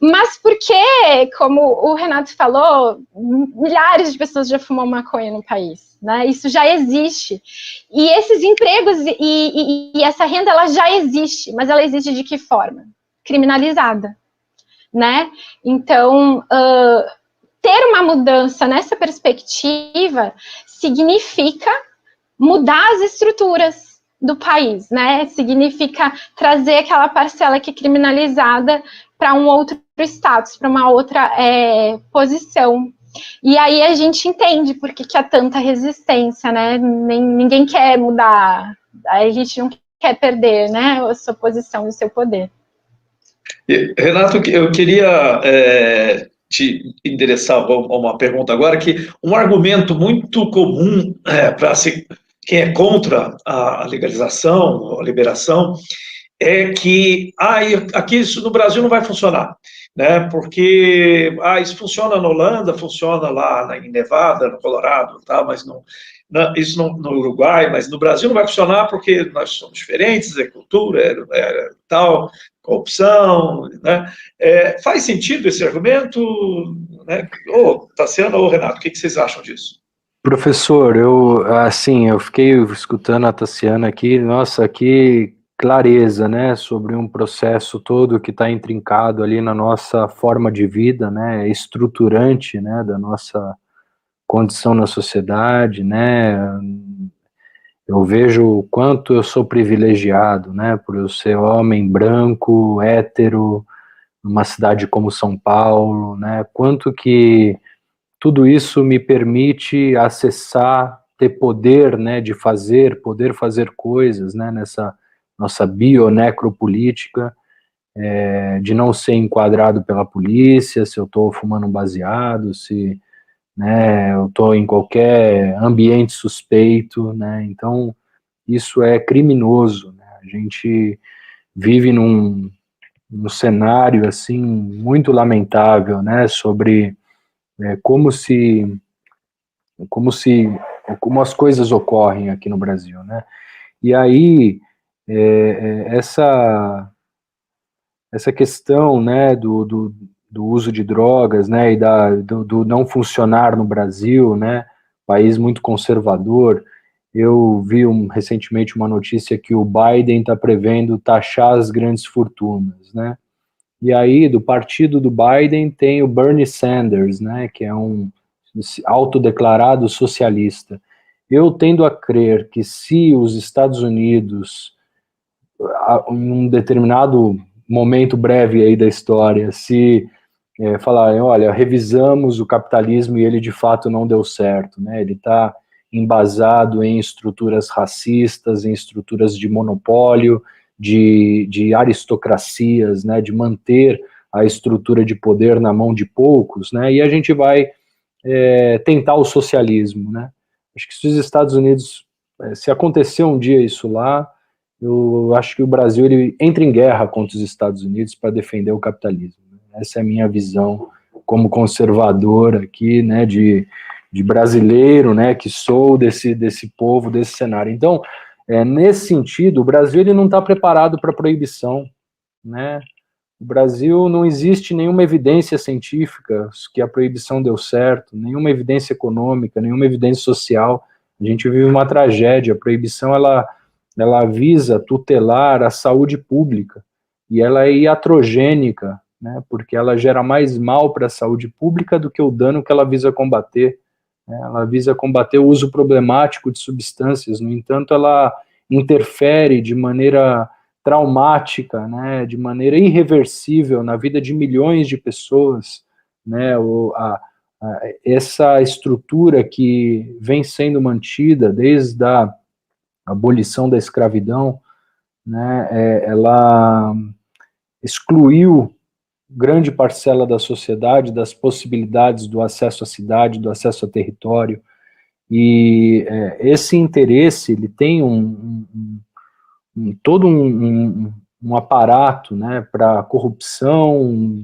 Speaker 2: mas porque, como o Renato falou, milhares de pessoas já fumam maconha no país, né? Isso já existe. E esses empregos e essa renda, ela já existe, mas ela existe de que forma? Criminalizada, né? Então, ter uma mudança nessa perspectiva significa mudar as estruturas do país, né? Significa trazer aquela parcela que é criminalizada para um outro status, para uma outra posição. E aí a gente entende por que há tanta resistência, né? Ninguém quer mudar, a gente não quer perder, né, a sua posição e o seu poder.
Speaker 1: Renato, eu queria te endereçar uma pergunta agora, que um argumento muito comum para quem é contra a legalização, a liberação, é que aqui isso no Brasil não vai funcionar, né? Porque isso funciona na Holanda, funciona lá em Nevada, no Colorado, tá? Mas isso no Uruguai, mas no Brasil não vai funcionar porque nós somos diferentes, cultura, tal, corrupção, né? Faz sentido esse argumento, né? Tassiana ou Renato, o que vocês acham disso?
Speaker 3: Professor, eu fiquei escutando a Tassiana aqui, nossa, que clareza, né, sobre um processo todo que está intrincado ali na nossa forma de vida, né, estruturante, né, da nossa condição na sociedade, né. Eu vejo o quanto eu sou privilegiado, né, por eu ser homem branco, hétero, numa cidade como São Paulo, né, quanto que tudo isso me permite acessar, ter poder, né, de poder fazer coisas, né, nessa nossa bionecropolítica, de não ser enquadrado pela polícia, se eu estou fumando um baseado, se, né, eu estou em qualquer ambiente suspeito, né, então isso é criminoso, né, a gente vive num cenário, assim, muito lamentável, né, sobre como as coisas ocorrem aqui no Brasil, né, e aí essa questão, né, do uso de drogas, né, e do não funcionar no Brasil, né, país muito conservador. Eu vi recentemente uma notícia que o Biden está prevendo taxar as grandes fortunas, né, e aí do partido do Biden tem o Bernie Sanders, né, que é um autodeclarado socialista. Eu tendo a crer que se os Estados Unidos, em um determinado momento breve aí da história, se falarem, olha, revisamos o capitalismo e ele de fato não deu certo, né? Ele está embasado em estruturas racistas, em estruturas de monopólio, de aristocracias, né? De manter a estrutura de poder na mão de poucos, né? E a gente vai tentar o socialismo, né? Acho que se os Estados Unidos se acontecer um dia isso lá, eu acho que o Brasil ele entra em guerra contra os Estados Unidos para defender o capitalismo. Essa é a minha visão como conservador aqui, né, de brasileiro, né, que sou desse povo, desse cenário. Então, nesse sentido, o Brasil ele não está preparado para proibição, né? O Brasil não existe nenhuma evidência científica que a proibição deu certo, nenhuma evidência econômica, nenhuma evidência social. A gente vive uma tragédia. A proibição ela visa tutelar a saúde pública e ela é iatrogênica, né, porque ela gera mais mal para a saúde pública do que o dano que ela visa combater. Né, ela visa combater o uso problemático de substâncias, no entanto, ela interfere de maneira traumática, né, de maneira irreversível na vida de milhões de pessoas, né, essa estrutura que vem sendo mantida desde a abolição da escravidão, né, ela excluiu grande parcela da sociedade das possibilidades do acesso à cidade, do acesso a território, e esse interesse, ele tem todo um aparato, né, para corrupção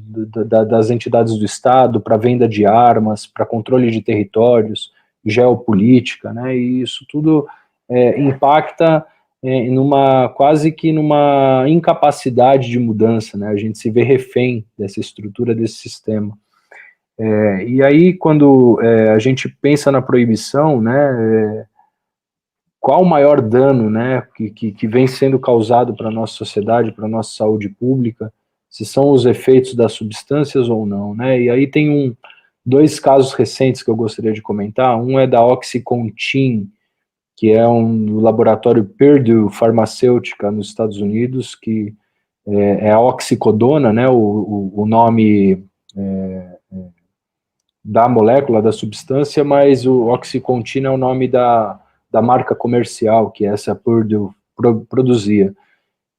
Speaker 3: das entidades do Estado, para venda de armas, para controle de territórios, geopolítica, né, e isso tudo impacta quase que numa incapacidade de mudança, né, a gente se vê refém dessa estrutura, desse sistema. E aí, quando a gente pensa na proibição, né, qual o maior dano, né, que vem sendo causado para a nossa sociedade, para a nossa saúde pública, se são os efeitos das substâncias ou não, né, e aí tem dois casos recentes que eu gostaria de comentar. Um é da OxyContin, que é do laboratório Purdue Farmacêutica nos Estados Unidos, que é a oxicodona, né, o nome da molécula, da substância, mas o OxyContin é o nome da marca comercial que essa Purdue produzia.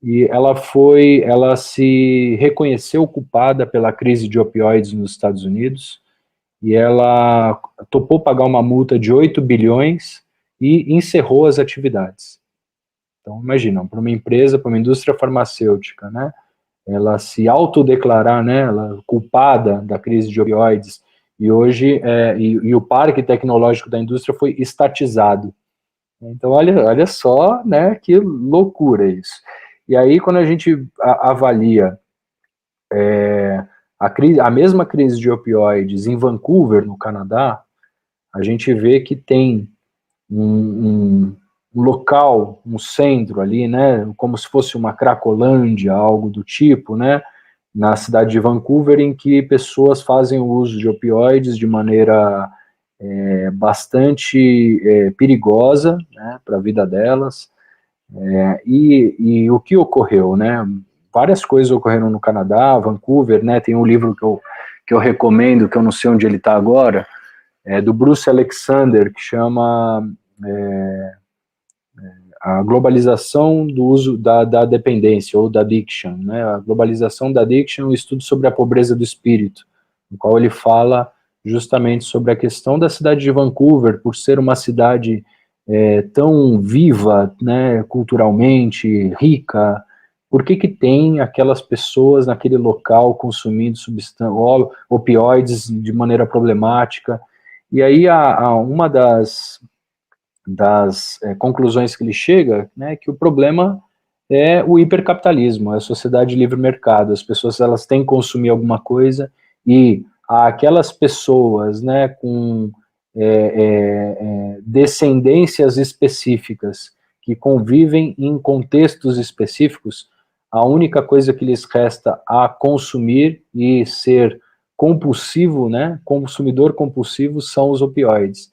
Speaker 3: E ela se reconheceu culpada pela crise de opioides nos Estados Unidos, e ela topou pagar uma multa de 8 bilhões e encerrou as atividades. Então, imagina, para uma empresa, para uma indústria farmacêutica, né, ela se autodeclarar, né, ela culpada da crise de opioides, e hoje, e o parque tecnológico da indústria foi estatizado. Então, olha só, né, que loucura isso. E aí, quando a gente avalia a mesma crise de opioides em Vancouver, no Canadá, a gente vê que tem um local, um centro ali, né, como se fosse uma Cracolândia, algo do tipo, né, na cidade de Vancouver, em que pessoas fazem o uso de opioides de maneira bastante perigosa, né, para a vida delas, e o que ocorreu, né, várias coisas ocorreram no Canadá, Vancouver, né, tem um livro que eu recomendo, que eu não sei onde ele está agora, do Bruce Alexander, que chama a globalização do uso da dependência, ou da addiction, né, a globalização da addiction é um estudo sobre a pobreza do espírito, no qual ele fala justamente sobre a questão da cidade de Vancouver, por ser uma cidade tão viva, né, culturalmente, rica, por que tem aquelas pessoas naquele local consumindo opioides de maneira problemática. E aí uma das conclusões que ele chega, né, que o problema é o hipercapitalismo, é a sociedade de livre mercado. As pessoas, elas têm que consumir alguma coisa, e aquelas pessoas, né, com descendências específicas, que convivem em contextos específicos, a única coisa que lhes resta a consumir e ser compulsivo, né, consumidor compulsivo, são os opioides.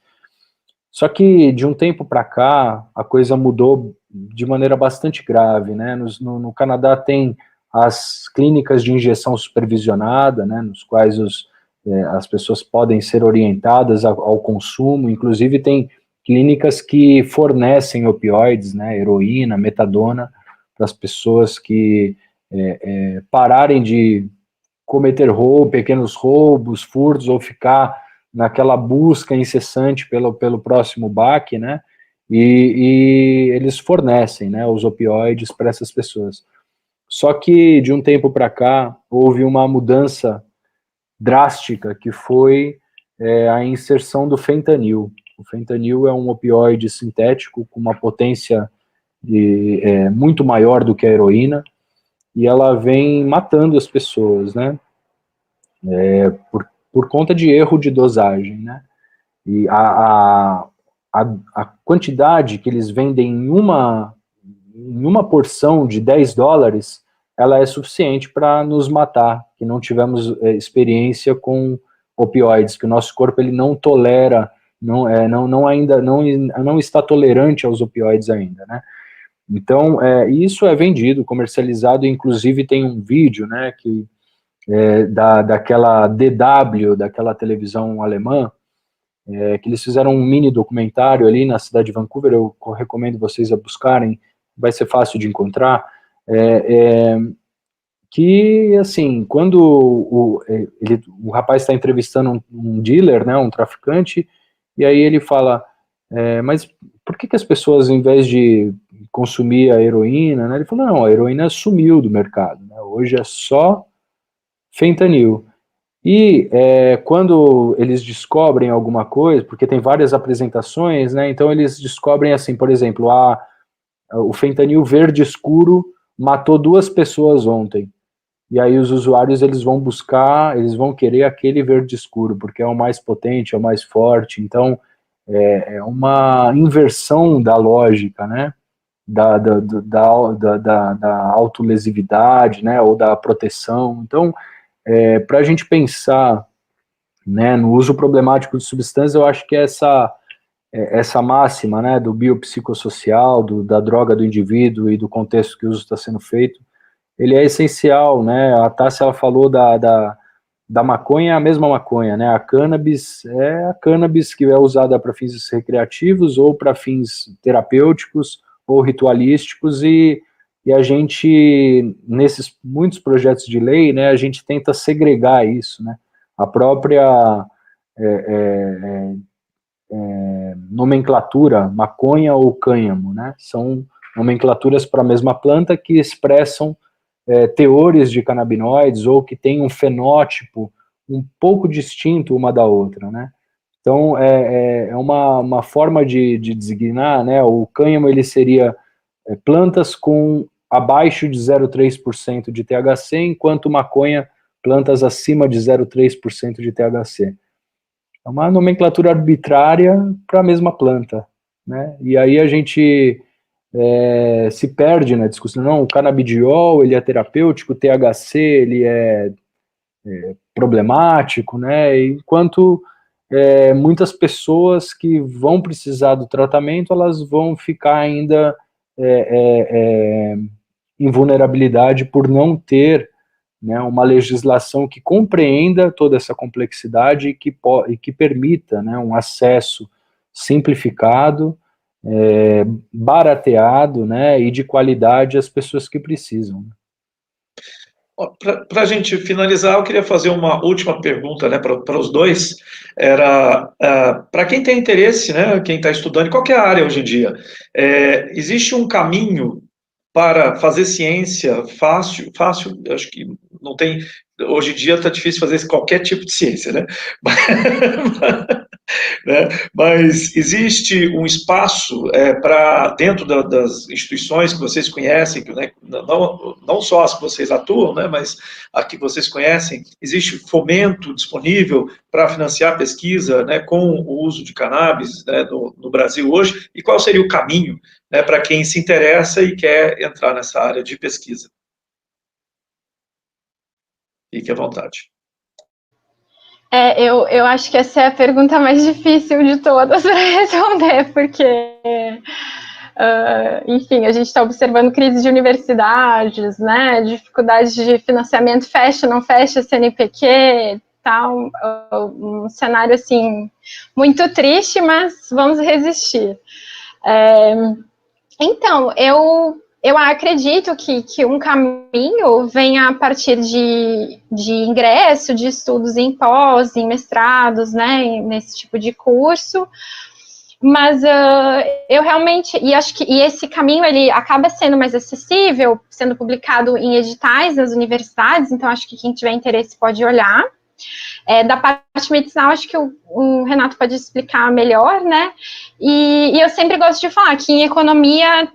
Speaker 3: Só que, de um tempo para cá, a coisa mudou de maneira bastante grave, né? No Canadá tem as clínicas de injeção supervisionada, né, nos quais as pessoas podem ser orientadas ao consumo, inclusive tem clínicas que fornecem opioides, né, heroína, metadona, para as pessoas que pararem de cometer pequenos roubos, furtos, ou ficar naquela busca incessante pelo próximo baque, né, e eles fornecem, né, os opioides para essas pessoas. Só que de um tempo para cá houve uma mudança drástica, que foi a inserção do fentanil. O fentanil é um opioide sintético com uma potência muito maior do que a heroína, e ela vem matando as pessoas, né? Por conta de erro de dosagem, né? E a quantidade que eles vendem em uma porção de $10, ela é suficiente para nos matar, que não tivemos experiência com opioides, que o nosso corpo ele não tolera, não está tolerante aos opioides ainda, né? Então, isso é vendido, comercializado, inclusive tem um vídeo, né, daquela DW, daquela televisão alemã, que eles fizeram um mini documentário ali na cidade de Vancouver, eu recomendo vocês a buscarem, vai ser fácil de encontrar, que, assim, quando o rapaz está entrevistando um dealer, né, um traficante, e aí ele fala, mas por que as pessoas, em vez de consumir a heroína, né, ele falou, não, a heroína sumiu do mercado, né, hoje é só fentanil. E quando eles descobrem alguma coisa, porque tem várias apresentações, né, então eles descobrem assim, por exemplo, o fentanil verde escuro matou 2 pessoas ontem. E aí os usuários eles vão buscar, eles vão querer aquele verde escuro, porque é o mais potente, é o mais forte. Então é uma inversão da lógica, né, da autolesividade, né, ou da proteção. Então, para a gente pensar, né, no uso problemático de substâncias, eu acho que essa máxima, né, do biopsicossocial, da droga do indivíduo e do contexto que o uso está sendo feito, ele é essencial, né? A Tássia, ela falou da maconha, é a mesma maconha, né? A cannabis é a cannabis que é usada para fins recreativos ou para fins terapêuticos ou ritualísticos, e a gente, nesses muitos projetos de lei, né, a gente tenta segregar isso, né? A própria nomenclatura, maconha ou cânhamo, né? São nomenclaturas para a mesma planta que expressam teores de canabinoides ou que têm um fenótipo um pouco distinto uma da outra, né? Então, é uma forma de designar, né? O cânhamo, ele seria plantas com abaixo de 0,3% de THC, enquanto maconha, plantas acima de 0,3% de THC. É uma nomenclatura arbitrária para a mesma planta, né? E aí a gente se perde na discussão. Não, o canabidiol, ele é terapêutico, o THC, ele é problemático, né? Enquanto muitas pessoas que vão precisar do tratamento, elas vão ficar ainda em vulnerabilidade por não ter, né, uma legislação que compreenda toda essa complexidade e que permita, né, um acesso simplificado, barateado, né, e de qualidade às pessoas que precisam.
Speaker 1: Para a gente finalizar, eu queria fazer uma última pergunta, né, para os dois. Era para quem tem interesse, né, quem está estudando, qual que é a área hoje em dia? Existe um caminho para fazer ciência fácil, acho que não tem, hoje em dia está difícil fazer qualquer tipo de ciência, né? Né? Mas existe um espaço para, dentro das instituições que vocês conhecem, né, não só as que vocês atuam, né, mas a que vocês conhecem, existe fomento disponível para financiar pesquisa, né, com o uso de cannabis, né, no Brasil hoje, e qual seria o caminho, né, para quem se interessa e quer entrar nessa área de pesquisa? Fique à vontade.
Speaker 2: Eu acho que essa é a pergunta mais difícil de todas para responder, porque, enfim, a gente está observando crise de universidades, né, dificuldade de financiamento, fecha, não fecha, CNPq, tal, um cenário, assim, muito triste, mas vamos resistir. Então, eu acredito que um caminho venha a partir de ingresso, de estudos em pós, em mestrados, né, nesse tipo de curso, Mas eu realmente, e acho que esse caminho ele acaba sendo mais acessível, sendo publicado em editais das universidades, então acho que quem tiver interesse pode olhar. Da parte medicinal, acho que o Renato pode explicar melhor, né? E eu sempre gosto de falar que em economia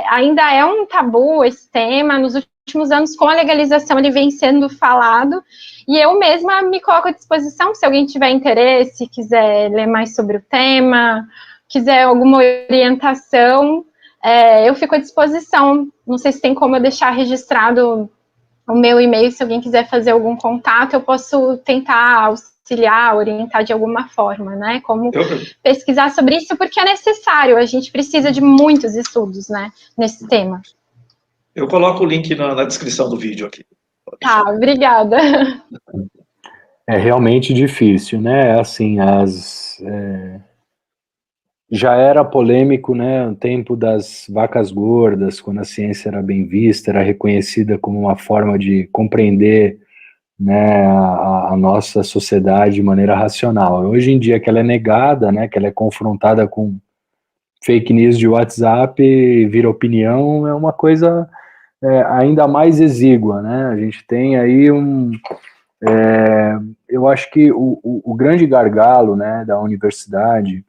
Speaker 2: ainda é um tabu esse tema. Nos últimos anos, com a legalização, ele vem sendo falado, e eu mesma me coloco à disposição, se alguém tiver interesse, quiser ler mais sobre o tema, quiser alguma orientação, eu fico à disposição. Não sei se tem como eu deixar registrado o meu e-mail, se alguém quiser fazer algum contato, eu posso tentar auxiliar, orientar de alguma forma, né? Como pesquisar sobre isso, porque é necessário, a gente precisa de muitos estudos, né, nesse tema.
Speaker 1: Eu coloco o link na descrição do vídeo aqui.
Speaker 2: Tá, obrigada.
Speaker 3: É realmente difícil, né? Assim, já era polêmico, né, no tempo das vacas gordas, quando a ciência era bem vista, era reconhecida como uma forma de compreender, né, a nossa sociedade de maneira racional. Hoje em dia que ela é negada, né, que ela é confrontada com fake news de WhatsApp, vira opinião, é uma coisa ainda mais exígua, né? A gente tem aí eu acho que o grande gargalo, né, da universidade,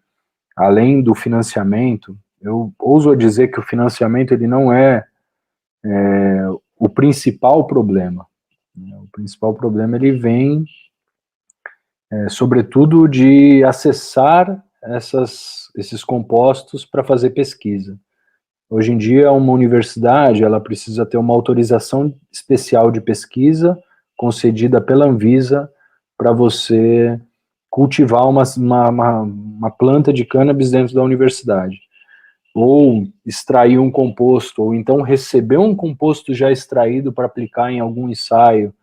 Speaker 3: além do financiamento, eu ouso dizer que o financiamento ele não é o principal problema. O principal problema ele vem, sobretudo, de acessar esses compostos para fazer pesquisa. Hoje em dia, uma universidade ela precisa ter uma autorização especial de pesquisa concedida pela Anvisa para você cultivar uma planta de cannabis dentro da universidade, ou extrair um composto, ou então receber um composto já extraído para aplicar em algum ensaio.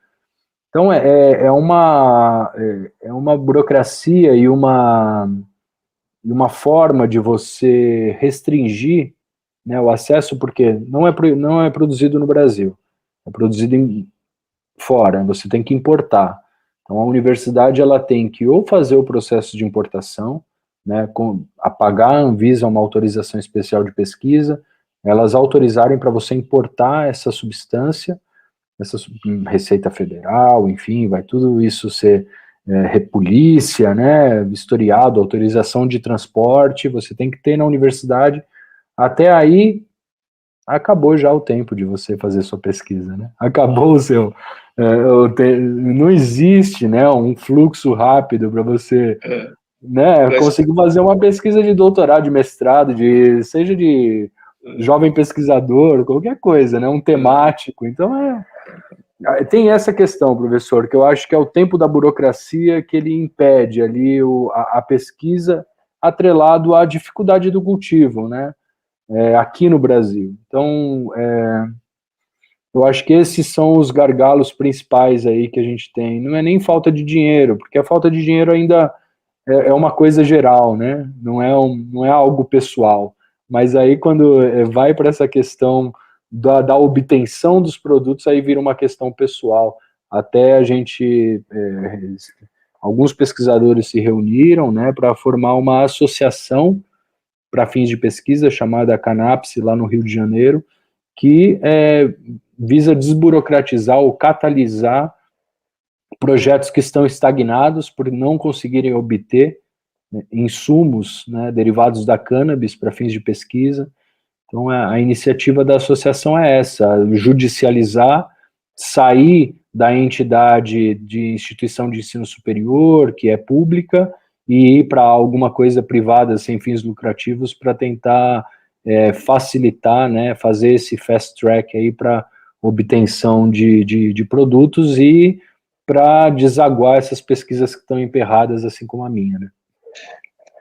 Speaker 3: Então, é uma burocracia e uma forma de você restringir, né, o acesso, porque não é produzido no Brasil, é produzido fora, você tem que importar. Então, a universidade ela tem que ou fazer o processo de importação, né, pagar a Anvisa uma autorização especial de pesquisa, elas autorizarem para você importar essa substância, essa Receita Federal, enfim, vai tudo isso ser polícia, né, vistoriado, autorização de transporte, você tem que ter na universidade. Até aí, acabou já o tempo de você fazer sua pesquisa, né? Acabou o seu... não existe, né, um fluxo rápido para você né, conseguir fazer uma pesquisa de doutorado, de mestrado, seja de jovem pesquisador, qualquer coisa, né, um temático. Então, tem essa questão, professor, que eu acho que é o tempo da burocracia que ele impede ali a pesquisa atrelado à dificuldade do cultivo, né? Aqui no Brasil. Então, eu acho que esses são os gargalos principais aí que a gente tem. Não é nem falta de dinheiro, porque a falta de dinheiro ainda é uma coisa geral, né? Não é algo pessoal. Mas aí quando vai para essa questão da obtenção dos produtos, aí vira uma questão pessoal. Até a gente... alguns pesquisadores se reuniram, né, para formar uma associação para fins de pesquisa, chamada Canapse, lá no Rio de Janeiro, que visa desburocratizar ou catalisar projetos que estão estagnados por não conseguirem obter insumos, né, derivados da cannabis para fins de pesquisa. Então, a iniciativa da associação é essa, judicializar, sair da entidade de instituição de ensino superior, que é pública, e ir para alguma coisa privada, sem fins lucrativos, para tentar facilitar, né, fazer esse fast track aí para obtenção de produtos e para desaguar essas pesquisas que estão emperradas, assim como a minha, né?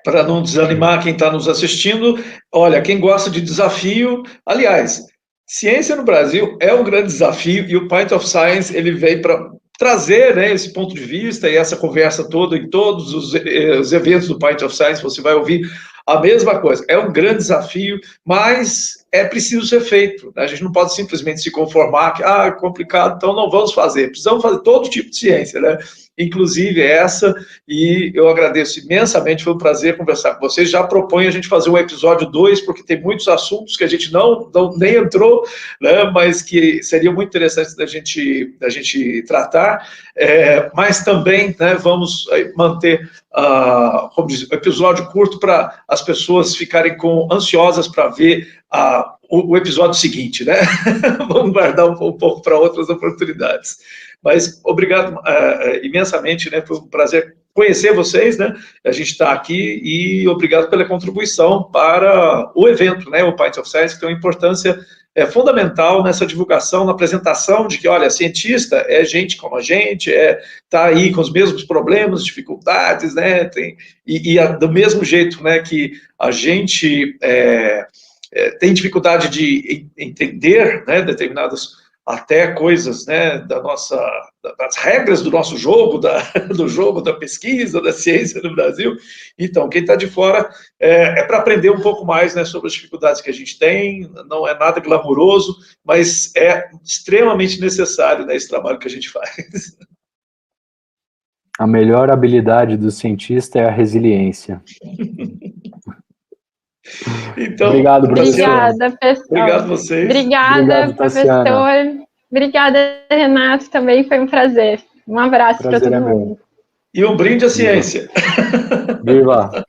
Speaker 1: Para não desanimar quem está nos assistindo, olha, quem gosta de desafio, aliás, ciência no Brasil é um grande desafio e o Pint of Science ele veio para trazer, né, esse ponto de vista e essa conversa toda em todos os eventos do Pint of Science. Você vai ouvir A mesma coisa, é um grande desafio, mas é preciso ser feito, né? A gente não pode simplesmente se conformar que, é complicado, então não vamos fazer. Precisamos fazer todo tipo de ciência, né? Inclusive essa, e eu agradeço imensamente, foi um prazer conversar com vocês. Já proponho a gente fazer um episódio 2, porque tem muitos assuntos que a gente nem entrou, né, mas que seriam muito interessantes da gente tratar, mas também, né, vamos manter como diz, um episódio curto para as pessoas ficarem ansiosas para ver o episódio seguinte, né? Vamos guardar um pouco para outras oportunidades. Mas obrigado imensamente, né? Foi um prazer conhecer vocês, né? A gente está aqui e obrigado pela contribuição para o evento, né? O Pints of Science, que tem uma importância fundamental nessa divulgação, na apresentação de que, olha, cientista é gente como a gente, tá aí com os mesmos problemas, dificuldades, né? Do mesmo jeito, né? Que a gente tem dificuldade de entender, né? Determinadas até coisas, né, das regras do nosso jogo, do jogo da pesquisa, da ciência no Brasil. Então, quem está de fora para aprender um pouco mais, né, sobre as dificuldades que a gente tem, não é nada glamouroso, mas é extremamente necessário, né, esse trabalho que a gente faz.
Speaker 3: A melhor habilidade do cientista é a resiliência.
Speaker 1: Então,
Speaker 3: obrigado, professor.
Speaker 2: Obrigada, pessoal.
Speaker 1: Obrigado a vocês.
Speaker 2: Obrigada, professor. Obrigada, Renato, também foi um prazer. Um abraço para todo mundo.
Speaker 1: E um brinde à ciência.
Speaker 3: Viva!